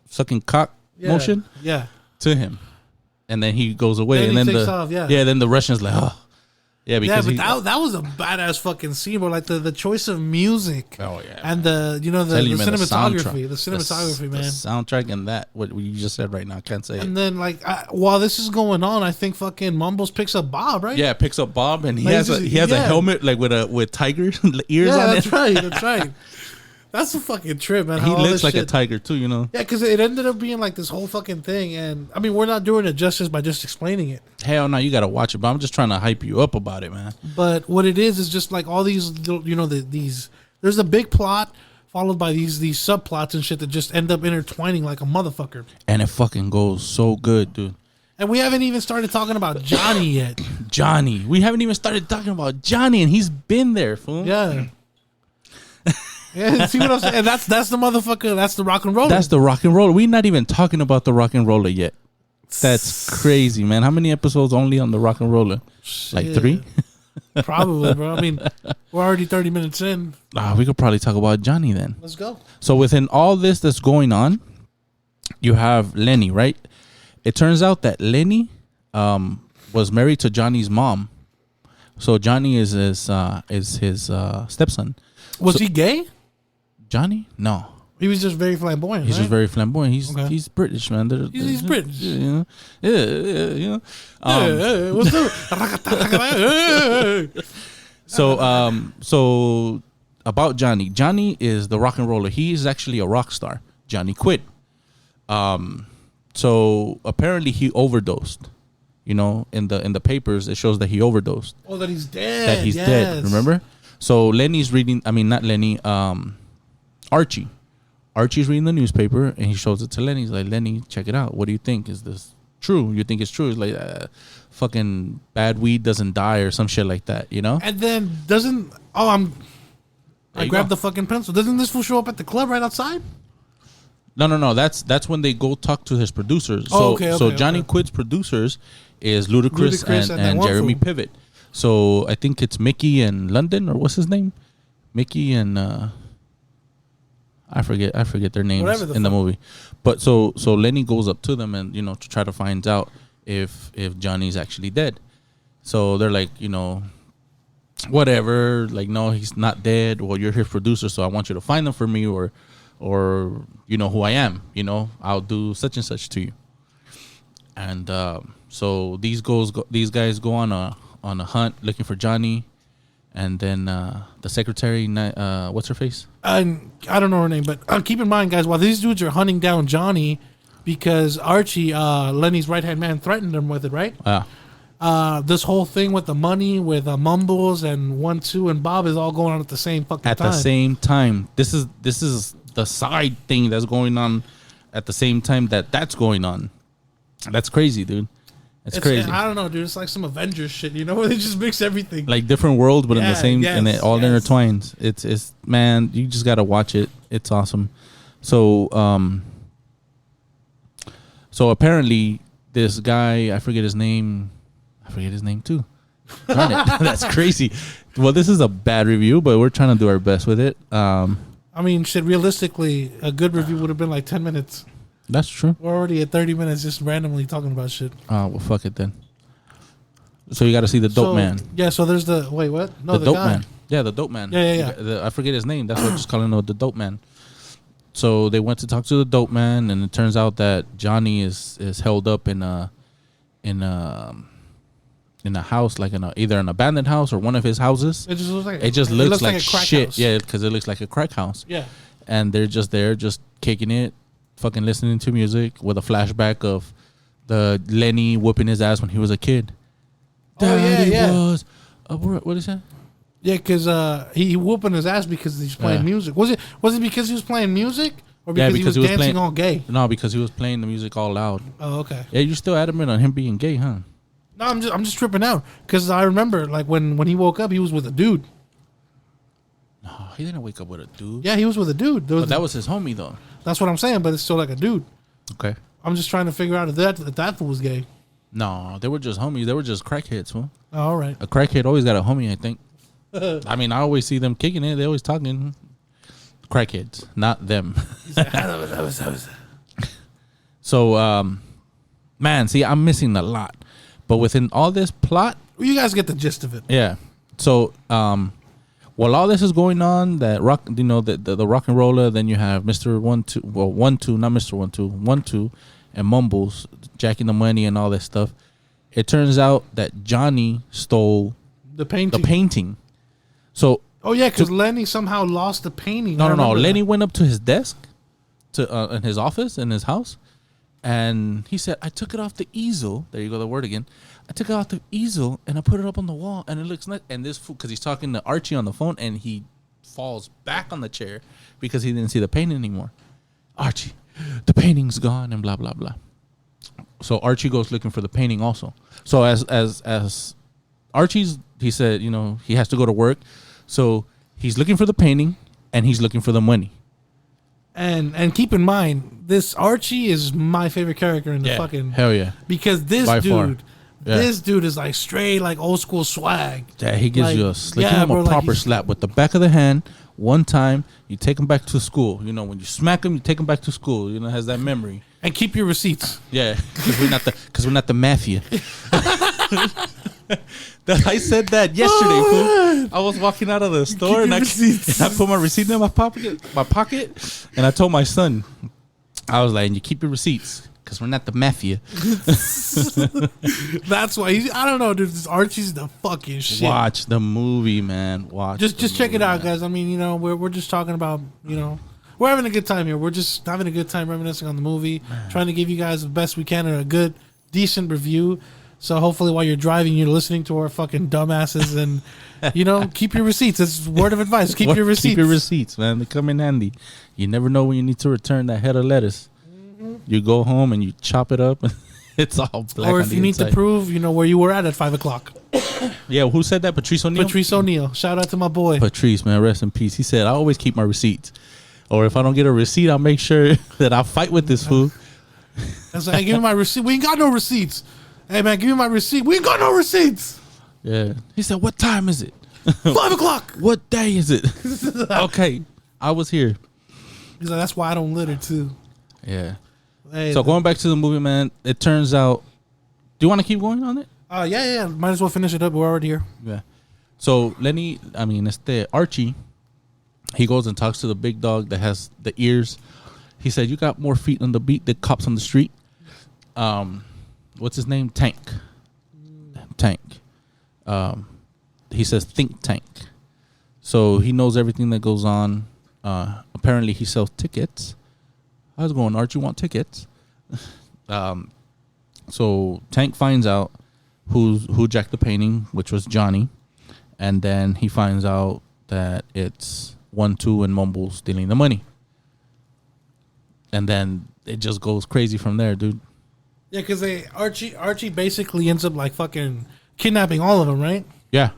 Speaker 2: sucking cock motion to him. And then he goes away.
Speaker 1: Then
Speaker 2: and
Speaker 1: he
Speaker 2: then
Speaker 1: takes off,
Speaker 2: then the Russian's like, oh. Yeah, because
Speaker 1: that was a badass fucking scene, bro. The choice of music.
Speaker 2: Oh yeah.
Speaker 1: And the cinematography. The cinematography, man.
Speaker 2: The soundtrack and that what you just said right now, I can't say it.
Speaker 1: And then while this is going on, I think fucking Mumbles picks up Bob, right?
Speaker 2: Yeah, picks up Bob and he has a helmet with tiger ears on it.
Speaker 1: That's right. That's a fucking trip, man.
Speaker 2: He looks like a tiger too,
Speaker 1: Yeah, because it ended up being this whole fucking thing, and I mean, we're not doing it justice by just explaining it.
Speaker 2: Hell no, you got to watch it. But I'm just trying to hype you up about it, man.
Speaker 1: But what it is just all these, these. There's a big plot followed by these subplots and shit that just end up intertwining like a motherfucker.
Speaker 2: And it fucking goes so good, dude.
Speaker 1: And we haven't even started talking about Johnny yet.
Speaker 2: We haven't even started talking about Johnny, and he's been there, fool.
Speaker 1: Yeah. Yeah, see what I'm saying? And that's the motherfucker. That's the Rock N Rolla.
Speaker 2: That's the Rock N Rolla. We're not even talking about the Rock N Rolla yet. That's crazy, man. How many episodes only on the Rock and Rolla? Like 3?
Speaker 1: Probably, bro. I mean, we're already 30 minutes in.
Speaker 2: We could probably talk about Johnny then.
Speaker 1: Let's go.
Speaker 2: So within all this that's going on, you have Lenny, right? It turns out that Lenny was married to Johnny's mom. So Johnny is his stepson.
Speaker 1: Was he gay?
Speaker 2: Johnny? No.
Speaker 1: He was just very flamboyant.
Speaker 2: He's
Speaker 1: right?
Speaker 2: just very flamboyant. He's British, man.
Speaker 1: He's British.
Speaker 2: You know.
Speaker 1: What's up?
Speaker 2: So about Johnny. Johnny is the rock and roller. He is actually a rock star. Johnny quit. So apparently he overdosed. You know, in the papers it shows that he overdosed.
Speaker 1: Oh, that he's dead.
Speaker 2: That he's dead. Remember? So Lenny's reading. I mean, not Lenny. Archie. Archie's reading the newspaper and he shows it to Lenny. He's like, Lenny, check it out. What do you think? Is this true? You think it's true? It's like, fucking bad weed doesn't die or some shit like that, you know?
Speaker 1: And then I grabbed the fucking pencil. Doesn't this fool show up at the club right outside?
Speaker 2: No. That's when they go talk to his producers. So, so Johnny Quid's producers is Ludacris and Jeremy Piven. So I think it's Mickey and London, or what's his name? Mickey and... I forget their names in the movie, but so Lenny goes up to them and to try to find out if Johnny's actually dead. So they're like, whatever, like, no, he's not dead. Well, you're his producer, so I want you to find them for me, or you know who I am. I'll do such and such to you. And so these guys go on a hunt looking for Johnny. And then the secretary, what's her face?
Speaker 1: I don't know her name, but keep in mind, guys, while these dudes are hunting down Johnny, because Archie, Lenny's right-hand man, threatened them with it, right?
Speaker 2: Yeah.
Speaker 1: This whole thing with the money, with Mumbles and 1, 2, and Bob is all going on at the same fucking time.
Speaker 2: At the same time. This is the side thing that's going on at the same time that's going on. That's crazy, dude. It's crazy.
Speaker 1: I don't know, dude. It's like some Avengers shit, where they just mix everything.
Speaker 2: Like different worlds, but in the same, and it all intertwines. It's man, you just gotta watch it. It's awesome. So apparently this guy, I forget his name too. Darn it. That's crazy. Well, this is a bad review, but we're trying to do our best with it.
Speaker 1: I mean, shit. Realistically, a good review would have been like 10 minutes.
Speaker 2: That's true.
Speaker 1: We're already at 30 minutes just randomly talking about shit.
Speaker 2: Oh, well, fuck it then. So you got to see the dope man.
Speaker 1: Yeah, so there's the... Wait, what? No, the
Speaker 2: dope
Speaker 1: guy.
Speaker 2: man. Yeah, the dope man.
Speaker 1: Yeah.
Speaker 2: I forget his name. That's what I'm just calling him the dope man. So they went to talk to the dope man, and it turns out that Johnny is held up in a house, like either an abandoned house or one of his houses. It just looks like shit. House. Yeah, because it looks like a crack house.
Speaker 1: Yeah.
Speaker 2: And they're just there, just kicking it, fucking listening to music with a flashback of the Lenny whooping his ass when he was a kid. Was what is that?
Speaker 1: Yeah, because he whooping his ass because he's playing music. Was it because he was playing music or because he was dancing all gay?
Speaker 2: No, because he was playing the music all loud.
Speaker 1: Oh, okay.
Speaker 2: Yeah, you're still adamant on him being gay, huh?
Speaker 1: No, I'm just tripping out because I remember like when he woke up, he was with a dude.
Speaker 2: No, he didn't wake up with a dude.
Speaker 1: Yeah, he was with a dude.
Speaker 2: But that was his homie though.
Speaker 1: That's what I'm saying, but it's still like a dude.
Speaker 2: Okay.
Speaker 1: I'm just trying to figure out if that fool was gay.
Speaker 2: No, they were just homies. They were just crackheads, huh?
Speaker 1: Oh, all right.
Speaker 2: A crackhead always got a homie, I think. I mean, I always see them kicking it. They always talking. Crackheads, not them. So, man, see, I'm missing a lot. But within all this plot...
Speaker 1: Well, you guys get the gist of it.
Speaker 2: Yeah. So, while all this is going on, that rock, the Rock and Rolla, then you have Mr. 1 2, well, 1 2, not Mr. 1 2, 1 2, and Mumbles jacking the money and all that stuff. It turns out that Johnny stole
Speaker 1: the
Speaker 2: painting. So,
Speaker 1: oh yeah, because Lenny somehow lost the painting.
Speaker 2: No. Lenny went up to his desk, in his office in his house, and he said, "I took it off the easel." There you go, the word again. I took it off the easel and I put it up on the wall, and it looks nice. And this fool, because he's talking to Archie on the phone, and he falls back on the chair because he didn't see the painting anymore. Archie, the painting's gone, and blah blah blah. So Archie goes looking for the painting also. So as Archie's, he said, he has to go to work, so he's looking for the painting and he's looking for the money.
Speaker 1: And keep in mind, this Archie is my favorite character in the fucking
Speaker 2: hell yeah.
Speaker 1: because this
Speaker 2: By
Speaker 1: dude.
Speaker 2: far. Yeah.
Speaker 1: This dude is like straight, like old school swag.
Speaker 2: Yeah, he gives
Speaker 1: Like,
Speaker 2: you a slap,
Speaker 1: yeah,
Speaker 2: him a
Speaker 1: bro, like
Speaker 2: proper slap with the back of the hand. One time, you take him back to school. You know, when you smack him, you take him back to school. You know, has that memory.
Speaker 1: And keep your receipts.
Speaker 2: Yeah, because we're not the mafia. I said that yesterday, fool. I was walking out of the store and I put my receipt in my pocket, and I told my son, I was like, "You keep your receipts." Because we're not the mafia.
Speaker 1: That's why I don't know, dude. This Archie's the fucking shit.
Speaker 2: Watch the movie, man.
Speaker 1: Just check it out, guys. I mean, you know, we're just talking about, you know, we're having a good time here. We're just having a good time reminiscing on the movie, trying to give you guys the best we can and a good, decent review. So hopefully, while you're driving, you're listening to our fucking dumbasses, and you know, keep your receipts. That's word of advice. Keep your receipts.
Speaker 2: Keep your receipts, man. They come in handy. You never know when you need to return that head of lettuce. You go home and you chop it up, and it's all black.
Speaker 1: Or if you need to prove, you know, where you were at 5 o'clock.
Speaker 2: Yeah, who said that? Patrice O'Neal?
Speaker 1: Patrice O'Neal. Shout out to my boy.
Speaker 2: Patrice, man, rest in peace. He said, I always keep my receipts. Or if I don't get a receipt, I'll make sure that I'll fight with this fool.
Speaker 1: That's like, hey, give me my receipt. We ain't got no receipts. Hey, man, give me my receipt. We ain't got no receipts.
Speaker 2: Yeah. He said, what time is it?
Speaker 1: 5 o'clock.
Speaker 2: What day is it? Okay, I was here.
Speaker 1: He's like, that's why I don't litter, too.
Speaker 2: Yeah.
Speaker 1: Hey,
Speaker 2: So going back to the movie, man, it turns out. Do you want to keep going on it?
Speaker 1: Yeah. Might as well finish it up. We're already here.
Speaker 2: Yeah. So Archie, he goes and talks to the big dog that has the ears. He said, "You got more feet on the beat than cops on the street." What's his name? Tank. He says, "Think Tank." So he knows everything that goes on. Apparently, he sells tickets. How's it going, Archie? Want tickets? So Tank finds out who jacked the painting, which was Johnny, and then he finds out that it's 1-2 and Mumble stealing the money, and then it just goes crazy from there, dude.
Speaker 1: Yeah, because Archie basically ends up like fucking kidnapping all of them, right?
Speaker 2: Yeah.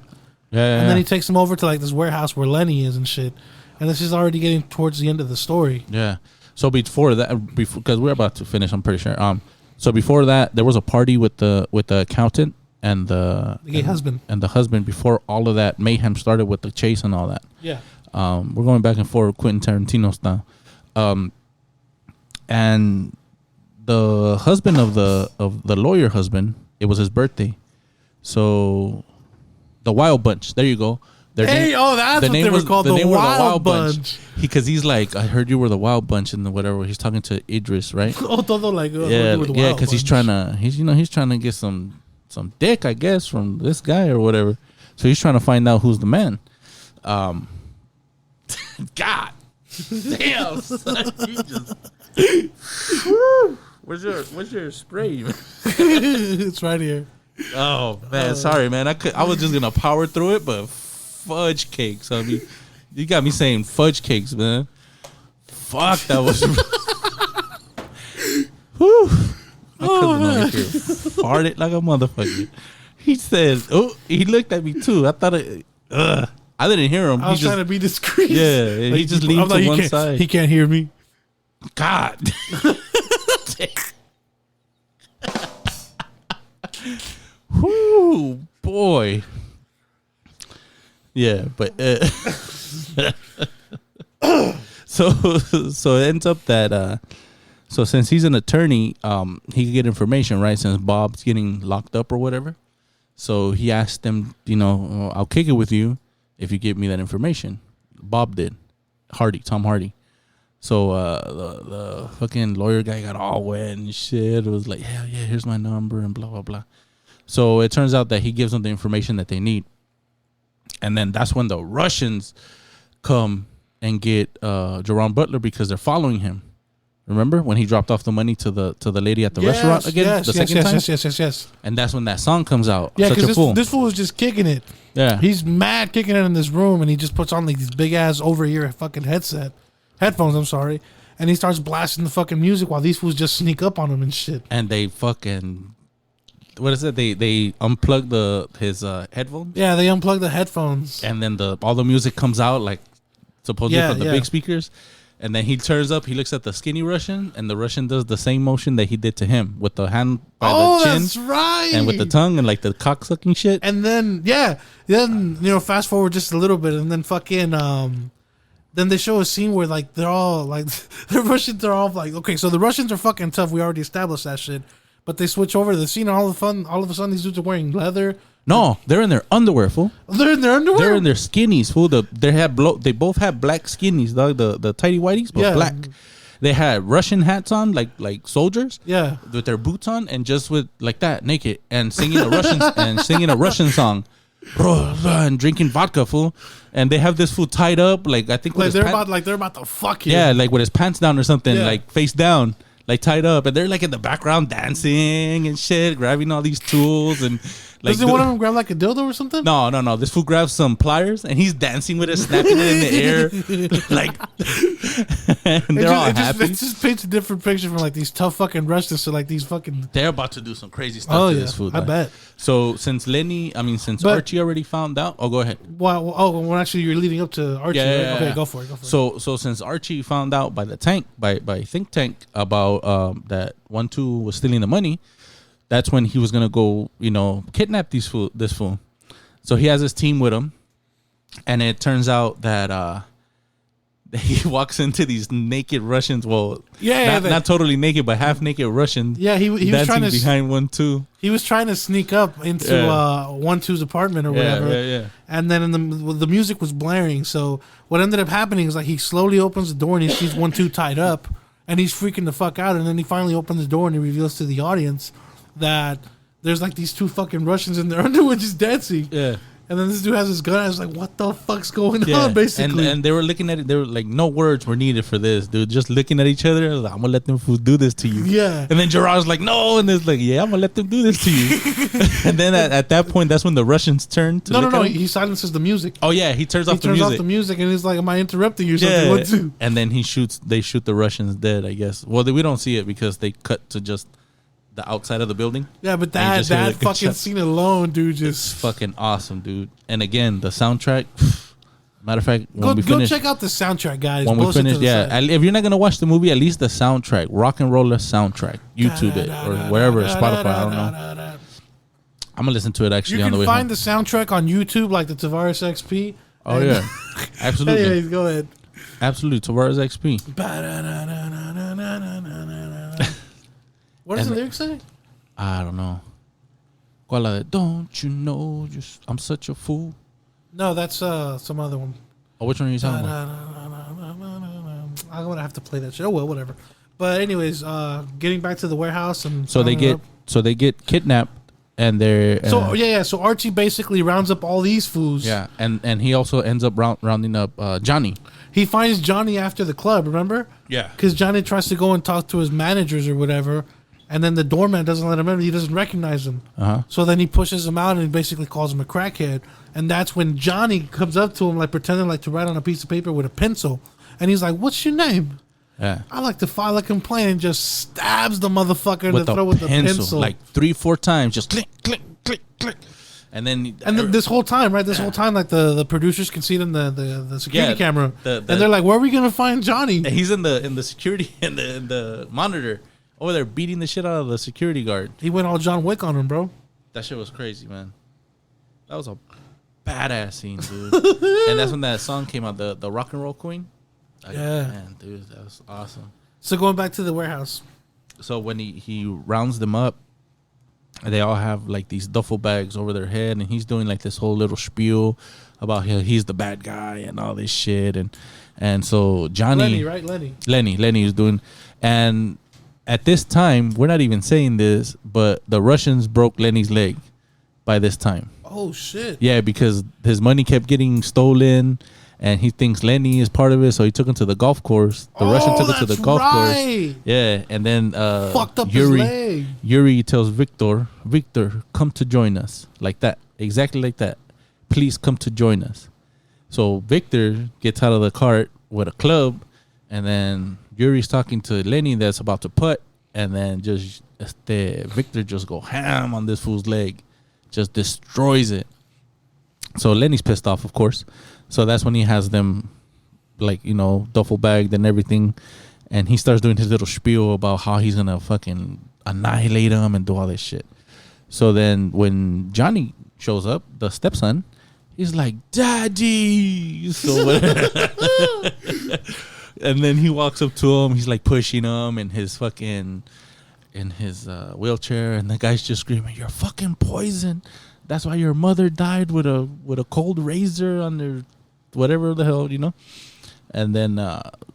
Speaker 1: And then he takes them over to like this warehouse where Lenny is and shit, and this is already getting towards the end of the story.
Speaker 2: Yeah. So before that, because we're about to finish, I'm pretty sure. So before that, there was a party with the accountant and the
Speaker 1: gay husband
Speaker 2: and the husband. Before all of that mayhem started with the chase and all that.
Speaker 1: Yeah.
Speaker 2: We're going back and forth, Quentin Tarantino style. And the husband of the lawyer husband, it was his birthday, so the Wild Bunch. There you go.
Speaker 1: That's what they were called, the Wild Bunch.
Speaker 2: Because he's like, I heard you were the Wild Bunch, and whatever. He's talking to Idris, right? Yeah, because he's trying to get some dick, I guess, from this guy or whatever. So he's trying to find out who's the man. God damn, son, where's your spray?
Speaker 1: It's right here.
Speaker 2: Oh man, sorry man. I was just gonna power through it, but fudge cakes. I mean, you got me saying fudge cakes, man. Fuck, that was. Whew. My cousin over here farted like a motherfucker. He said, "Oh," he looked at me too. I thought I didn't hear him.
Speaker 1: I was trying to be discreet.
Speaker 2: Yeah, like, he just leaned to one side.
Speaker 1: He can't hear me.
Speaker 2: God. Whoo, boy. Yeah, but so it ends up that so since he's an attorney, he could get information, right? Since Bob's getting locked up or whatever. So he asked them, I'll kick it with you if you give me that information. Bob did. Tom Hardy. So the fucking lawyer guy got all wet and shit. It was like, hell yeah, here's my number and blah, blah, blah. So it turns out that he gives them the information that they need. And then that's when the Russians come and get Jerome Butler because they're following him. Remember when he dropped off the money to the lady at the restaurant again? The second time?
Speaker 1: Yes.
Speaker 2: And that's when that song comes out.
Speaker 1: Yeah, because this fool was just kicking it.
Speaker 2: Yeah.
Speaker 1: He's mad kicking it in this room, and he just puts on like these big-ass over-ear fucking headphones, I'm sorry. And he starts blasting the fucking music while these fools just sneak up on him and shit.
Speaker 2: And they fucking... What is it? They unplug his headphones?
Speaker 1: Yeah, they unplug the headphones.
Speaker 2: And then all the music comes out like supposedly from the big speakers. And then he turns up, he looks at the skinny Russian, and the Russian does the same motion that he did to him with the hand by the chin.
Speaker 1: That's right.
Speaker 2: And with the tongue and like the cocksucking shit.
Speaker 1: And then, fast forward just a little bit, and then fucking, then they show a scene where like they're all like, the Russians are all like, okay, so the Russians are fucking tough. We already established that shit. But they switch over to the scene, and all of a sudden these dudes are wearing leather.
Speaker 2: No, they're in their underwear, fool.
Speaker 1: They're in their underwear?
Speaker 2: They're in their skinnies, fool. They both have black skinnies, dog. The tighty whities, but black. They had Russian hats on, like soldiers.
Speaker 1: Yeah.
Speaker 2: With their boots on, and just with like that, naked, and singing a Russian song. And drinking vodka, fool. And they have this fool tied up, like I think
Speaker 1: like they're about to fuck him.
Speaker 2: Yeah, like with his pants down or something, like face down. Like tied up, and they're like in the background dancing and shit, grabbing all these tools and like.
Speaker 1: Doesn't one of them grab like a dildo or something?
Speaker 2: No. This fool grabs some pliers and he's dancing with it, snapping it in the air, like. And they're all happy.
Speaker 1: It just paints a different picture from like these tough fucking Russians to like these fucking.
Speaker 2: They're about to do some crazy stuff to this fool.
Speaker 1: I bet.
Speaker 2: So since Archie already found out. Oh, go ahead.
Speaker 1: Well, actually, you're leading up to Archie.
Speaker 2: Yeah,
Speaker 1: right? Okay, go for it.
Speaker 2: So since Archie found out by Think Tank about that 1-2 was stealing the money, that's when he was gonna go, kidnap this fool. So he has his team with him, and it turns out that he walks into these naked Russians. Well, not totally naked, but half naked Russians.
Speaker 1: Yeah, he was trying to
Speaker 2: behind 1-2.
Speaker 1: He was trying to sneak up into 1-2's apartment or whatever.
Speaker 2: Yeah.
Speaker 1: And then the music was blaring. So what ended up happening is like he slowly opens the door and he sees 1-2 tied up, and he's freaking the fuck out. And then he finally opens the door and he reveals to the audience that there's like these two fucking Russians in their underwear just dancing. Yeah. And then this dude has his gun. I was like, what the fuck's going on, basically?
Speaker 2: And they were looking at it. They were like, no words were needed for this, dude. Just looking at each other. Like, I'm going to let them fools do this to you. Yeah. And then Gerard's like, no. And it's like, yeah, I'm going to let them do this to you. And then at that point, that's when the Russians turn to
Speaker 1: No. He silences the music.
Speaker 2: Oh, yeah. He turns off the music.
Speaker 1: He turns off the music and he's like, am I interrupting you or something? What do?
Speaker 2: And then they shoot the Russians dead, I guess. Well, we don't see it because they cut to just the outside of the building.
Speaker 1: Yeah, but that fucking scene alone, dude, just
Speaker 2: fucking awesome, dude. And again, the soundtrack. Matter of fact,
Speaker 1: go check out the soundtrack, guys.
Speaker 2: When we finish, if you're not gonna watch the movie, at least the soundtrack, Rock N Rolla soundtrack, YouTube it or wherever, Spotify. I don't know. I'm gonna listen to it actually on the way home.
Speaker 1: You can find the soundtrack on YouTube, like the Tavarez XP.
Speaker 2: Oh yeah, absolutely.
Speaker 1: Anyways, go ahead.
Speaker 2: Absolutely, Tavarez XP.
Speaker 1: What does the lyrics say?
Speaker 2: I don't know. Don't you know I'm such a fool?
Speaker 1: No, that's some other one.
Speaker 2: Oh, which one are you talking about?
Speaker 1: I'm gonna have to play that shit. Oh well, whatever. But anyways, getting back to the warehouse and
Speaker 2: so they get kidnapped and they're
Speaker 1: So Archie basically rounds up all these fools.
Speaker 2: Yeah, and he also ends up rounding up Johnny.
Speaker 1: He finds Johnny after the club. Remember?
Speaker 2: Yeah.
Speaker 1: Because Johnny tries to go and talk to his managers or whatever. And then the doorman doesn't let him in. He doesn't recognize him. Uh-huh. So then he pushes him out and he basically calls him a crackhead. And that's when Johnny comes up to him, like pretending like to write on a piece of paper with a pencil. And he's like, "What's your name?" Yeah. "I like to file a complaint," and just stabs the motherfucker in the throat with the pencil.
Speaker 2: Like 3-4 times, just click, click, click, click. And then
Speaker 1: this whole time, right? This whole time, like the producers can see it in the security camera. And they're like, "Where are we going to find Johnny?"
Speaker 2: He's in the security, in the monitor. Over there beating the shit out of the security guard.
Speaker 1: He went all John Wick on him, bro.
Speaker 2: That shit was crazy, man. That was a badass scene, dude. And that's when that song came out, the Rock and Roll Queen. Man, dude, that was awesome.
Speaker 1: So going back to the warehouse.
Speaker 2: So when he rounds them up, they all have like these duffel bags over their head, and he's doing like this whole little spiel about he's the bad guy and all this shit, and so Johnny, Lenny is doing, and at this time, we're not even saying this, but the Russians broke Lenny's leg by this time.
Speaker 1: Oh, shit.
Speaker 2: Yeah, because his money kept getting stolen, and he thinks Lenny is part of it, so he took him to the golf course. The Russian took him to the golf course. Yeah, and then
Speaker 1: fucked up his leg.
Speaker 2: Yuri tells Victor, come to join us. Like that. Exactly like that. Please come to join us. So Victor gets out of the cart with a club, and then Yuri's talking to Lenny that's about to putt, and then just Victor just go ham on this fool's leg, just destroys it. So Lenny's pissed off, of course. So that's when he has them like, you know, duffel bagged and everything. And he starts doing his little spiel about how he's going to fucking annihilate him and do all this shit. So then when Johnny shows up, the stepson, he's like, Daddy. So and then he walks up to him. He's like pushing him in his fucking, in his wheelchair. And the guy's just screaming, you're fucking poison. That's why your mother died with a cold razor on their whatever the hell, you know. And then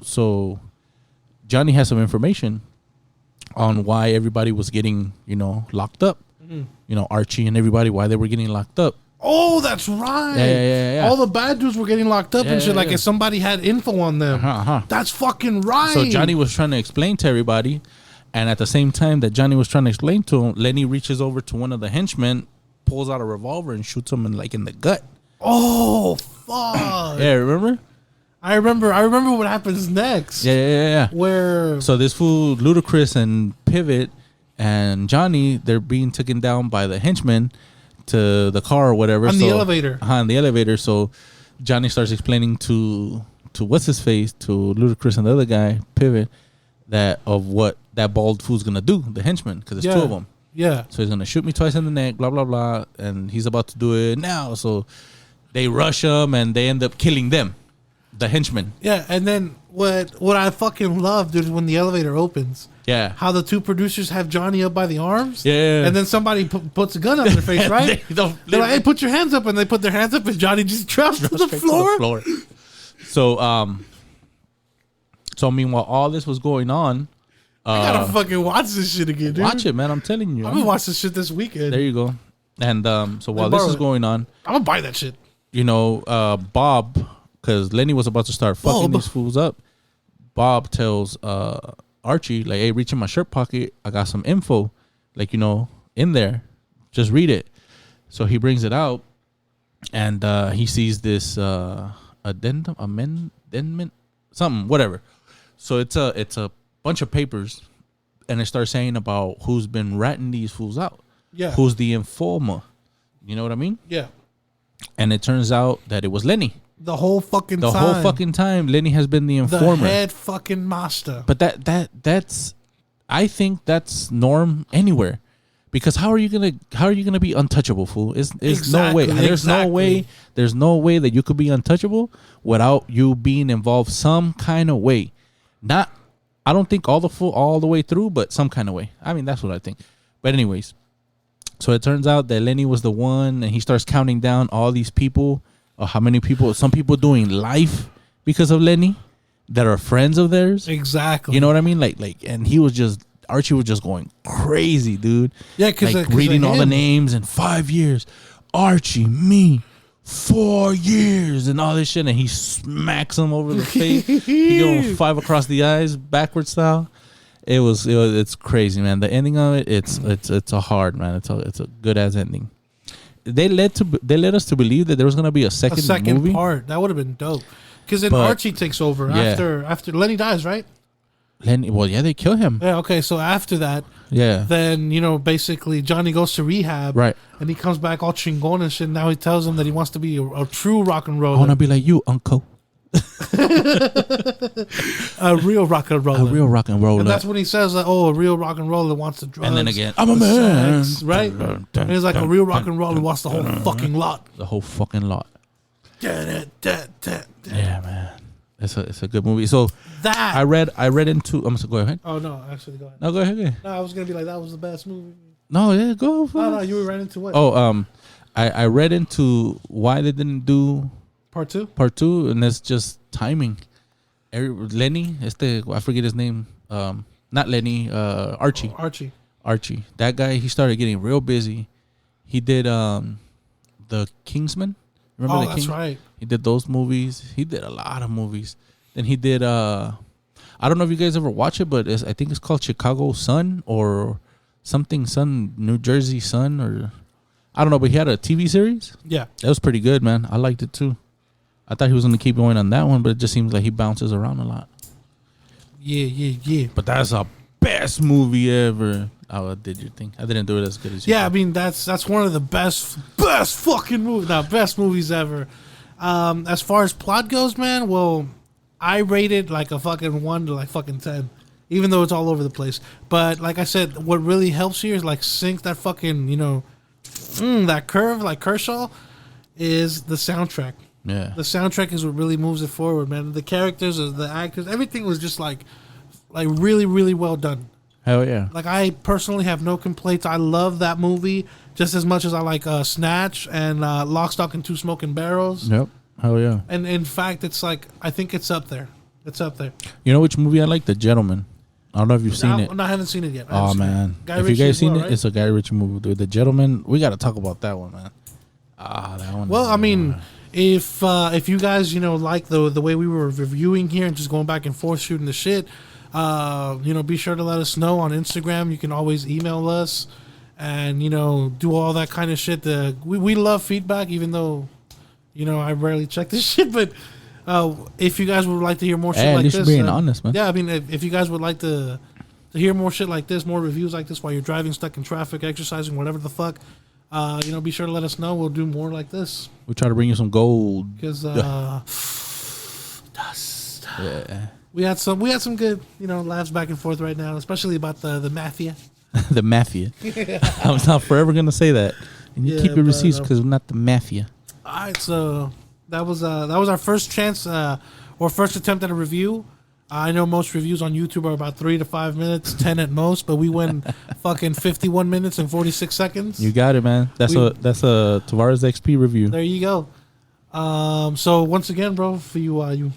Speaker 2: so Johnny has some information on why everybody was getting, you know, locked up. Mm-hmm. You know, Archie and everybody, why they were getting locked up.
Speaker 1: Oh, that's right.
Speaker 2: Yeah.
Speaker 1: All the bad dudes were getting locked up and shit. Like if somebody had info on them. That's fucking right.
Speaker 2: So Johnny was trying to explain to everybody, and at the same time that Johnny was trying to explain to him, Lenny reaches over to one of the henchmen, pulls out a revolver and shoots him in the gut.
Speaker 1: Oh fuck!
Speaker 2: Yeah, remember?
Speaker 1: I remember what happens next.
Speaker 2: Yeah.
Speaker 1: Where
Speaker 2: so this fool Ludacris and Pivot and Johnny, they're being taken down by the henchmen to the car or whatever.
Speaker 1: On the elevator.
Speaker 2: On the elevator. So Johnny starts explaining to what's his face, to Ludacris and the other guy, Pivot, that of what that bald fool's gonna do, the henchman, because there's two of them.
Speaker 1: Yeah.
Speaker 2: So he's gonna shoot me twice in the neck, blah blah blah, and he's about to do it now. So they rush him and they end up killing them, the henchmen.
Speaker 1: Yeah, and then what I fucking love, dude, is when the elevator opens.
Speaker 2: Yeah.
Speaker 1: How the two producers have Johnny up by the arms.
Speaker 2: Yeah.
Speaker 1: And then somebody puts a gun on their face, right? They're like, hey, put your hands up. And they put their hands up and Johnny just drops to the floor.
Speaker 2: So meanwhile, all this was going on.
Speaker 1: I gotta fucking watch this shit again, dude.
Speaker 2: Watch it, man. I'm telling you.
Speaker 1: I'm gonna watch this shit this weekend.
Speaker 2: There you go. And so while this is going on,
Speaker 1: I'm gonna buy that shit.
Speaker 2: You know, Bob, because Lenny was about to start fucking these fools up. Bob tells Archie, like, hey, reach in my shirt pocket. I got some info, like, you know, in there. Just read it. So he brings it out, and he sees this amendment, something, whatever. So it's a bunch of papers, and it starts saying about who's been ratting these fools out.
Speaker 1: Yeah.
Speaker 2: Who's the informer? You know what I mean?
Speaker 1: Yeah.
Speaker 2: And it turns out that it was Lenny.
Speaker 1: The whole fucking
Speaker 2: time, Lenny has been the informer.
Speaker 1: The head fucking master.
Speaker 2: But that's, I think that's norm anywhere, because how are you gonna be untouchable, fool? Is no way. There's no way that you could be untouchable without you being involved some kind of way. Not, I don't think all the way through, but some kind of way. I mean, that's what I think. But anyways, so it turns out that Lenny was the one, and he starts counting down all these people. How many people? Some people doing life because of Lenny that are friends of theirs.
Speaker 1: Exactly.
Speaker 2: You know what I mean? Like, and Archie was just going crazy, dude.
Speaker 1: Yeah, because
Speaker 2: like reading all the names in 5 years. Archie, me, 4 years, and all this shit, and he smacks him over the face. He gave him 5 across the eyes, backward style. It's crazy, man. The ending of it, it's a hard, man. It's a good ass ending. They led us to believe that there was gonna be a second movie.
Speaker 1: Part. That would have been dope. Because then Archie takes over after Lenny dies, right?
Speaker 2: Lenny, well, yeah, they kill him.
Speaker 1: Yeah, okay. So after that, then basically Johnny goes to rehab,
Speaker 2: right?
Speaker 1: And he comes back all chingon and shit. Now he tells him that he wants to be a true rock and roller.
Speaker 2: I want to be like you, Uncle.
Speaker 1: A real rock and roller.
Speaker 2: A real rock and roller.
Speaker 1: And that's when he says, like, "Oh, a real rock and roller wants the drugs."
Speaker 2: And then again, I'm a man,
Speaker 1: sex, right? And he's like, a real rock and roller wants the whole fucking lot.
Speaker 2: The whole fucking lot.
Speaker 1: Yeah,
Speaker 2: man. It's a good movie. So
Speaker 1: that
Speaker 2: I read into. I'm gonna go ahead.
Speaker 1: Oh no, actually, go ahead.
Speaker 2: No, go ahead.
Speaker 1: No, I was gonna be like, that was the best movie.
Speaker 2: No, yeah, go.
Speaker 1: No, you were right into what?
Speaker 2: Oh, I read into why they didn't do
Speaker 1: Part two,
Speaker 2: and it's just timing. Lenny, I forget his name. Not Lenny. Archie. That guy, he started getting real busy. He did the Kingsman. Remember
Speaker 1: that's right.
Speaker 2: He did those movies. He did a lot of movies. Then he did. I don't know if you guys ever watch it, but I think it's called Chicago Sun or something Sun, New Jersey Sun, or I don't know. But he had a TV series.
Speaker 1: Yeah,
Speaker 2: that was pretty good, man. I liked it too. I thought he was going to keep going on that one, but it just seems like he bounces around a lot.
Speaker 1: Yeah.
Speaker 2: But that's the best movie ever. Oh, did your thing. I didn't do it as good as you.
Speaker 1: Yeah, I mean, that's one of the best fucking movies. Best movies ever. As far as plot goes, man, well, I rate it like a fucking 1 to like fucking 10, even though it's all over the place. But like I said, what really helps here is like sync that fucking that curve like Kershaw is the soundtrack.
Speaker 2: Yeah.
Speaker 1: The soundtrack is what really moves it forward, man. The characters, the actors, everything was just like really, really well done.
Speaker 2: Hell yeah.
Speaker 1: Like, I personally have no complaints. I love that movie just as much as I like Snatch and Lock, Stock, and Two Smoking Barrels.
Speaker 2: Yep. Hell yeah.
Speaker 1: And in fact, it's like, I think it's up there. It's up there.
Speaker 2: You know which movie I like? The Gentleman. I don't know if you've seen it.
Speaker 1: No, I haven't seen it yet.
Speaker 2: Oh, man. If you guys seen it, it's a Guy Ritchie movie, dude. The Gentleman. We got to talk about that one, man. That one.
Speaker 1: Well, I mean, if you guys, like the way we were reviewing here and just going back and forth shooting the shit, be sure to let us know on Instagram. You can always email us and, do all that kind of shit. We love feedback, even though, I rarely check this shit. But if you guys would like to hear more shit like this.
Speaker 2: Being honest, man.
Speaker 1: Yeah, I mean, if you guys would like to hear more shit like this, more reviews like this while you're driving, stuck in traffic, exercising, whatever the fuck, be sure to let us know. We'll do more like this.
Speaker 2: We'll try to bring you some gold.
Speaker 1: Because dust.
Speaker 2: Yeah.
Speaker 1: We had some good, laughs back and forth right now, especially about the mafia.
Speaker 2: The mafia. I'm not forever gonna say that. And you keep your receipts because we're not the mafia.
Speaker 1: All right, so that was our first chance or first attempt at a review. I know most reviews on YouTube are about 3 to 5 minutes, 10 at most, but we went fucking 51 minutes and 46 seconds.
Speaker 2: You got it, man. That's a Tavarez XP review.
Speaker 1: There you go. So once again, bro, for you.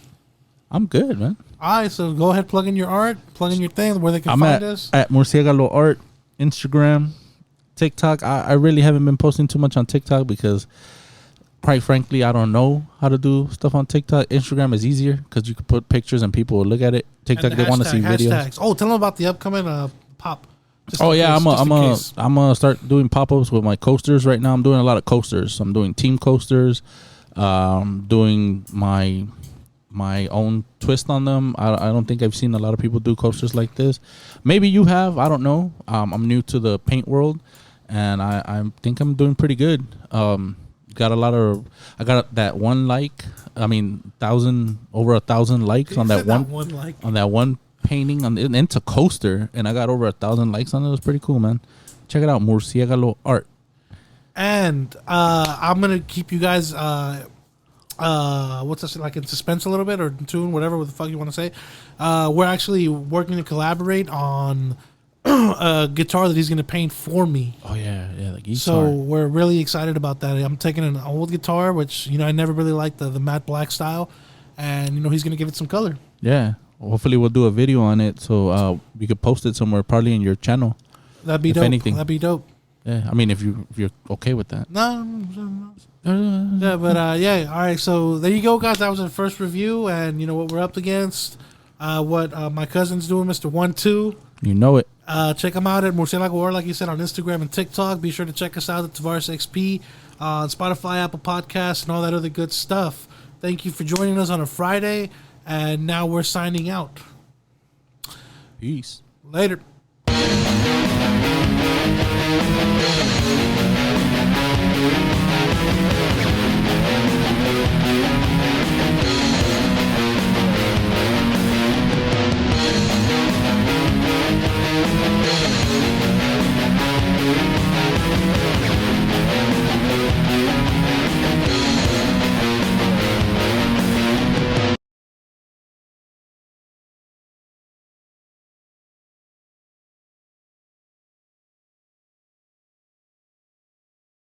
Speaker 2: I'm good, man.
Speaker 1: All right, so go ahead, plug in your art, plug in your thing, where they can find us.
Speaker 2: At Murciégalo Art, Instagram, TikTok. I really haven't been posting too much on TikTok because, quite frankly, I don't know how to do stuff on TikTok. Instagram is easier because you can put pictures and people will look at it. TikTok, they want to see videos.
Speaker 1: Oh, tell them about the upcoming pop.
Speaker 2: I'm gonna start doing pop-ups with my coasters right now. I'm doing a lot of coasters. I'm doing team coasters, doing my own twist on them. I don't think I've seen a lot of people do coasters like this. Maybe you have. I don't know. I'm new to the paint world, and I think I'm doing pretty good. I got that one like. I mean, over 1,000 likes on that one like. On that one painting and it's a coaster, and I got over 1,000 likes on it. It was pretty cool, man. Check it out, Murciégalo Art.
Speaker 1: And I'm gonna keep you guys. What's this, like in suspense a little bit or in tune, whatever the fuck you want to say. We're actually working to collaborate on a guitar that he's going to paint for me.
Speaker 2: Oh yeah, the guitar.
Speaker 1: So we're really excited about that. I'm taking an old guitar, which I never really liked the matte black style, and he's going to give it some color.
Speaker 2: Yeah, hopefully we'll do a video on it, so we could post it somewhere, probably in your channel.
Speaker 1: That'd be dope. Anything. That'd be dope.
Speaker 2: Yeah, I mean if you're okay with that.
Speaker 1: No. Yeah, but yeah. All right, so there you go, guys. That was our first review, and what we're up against. What my cousin's doing, Mr. 1-2.
Speaker 2: You know it.
Speaker 1: Check him out at Murciégalo Art, like you said, on Instagram and TikTok. Be sure to check us out at Tavarez XP on Spotify, Apple Podcasts, and all that other good stuff. Thank you for joining us on a Friday, and now we're signing out.
Speaker 2: Peace.
Speaker 1: Later.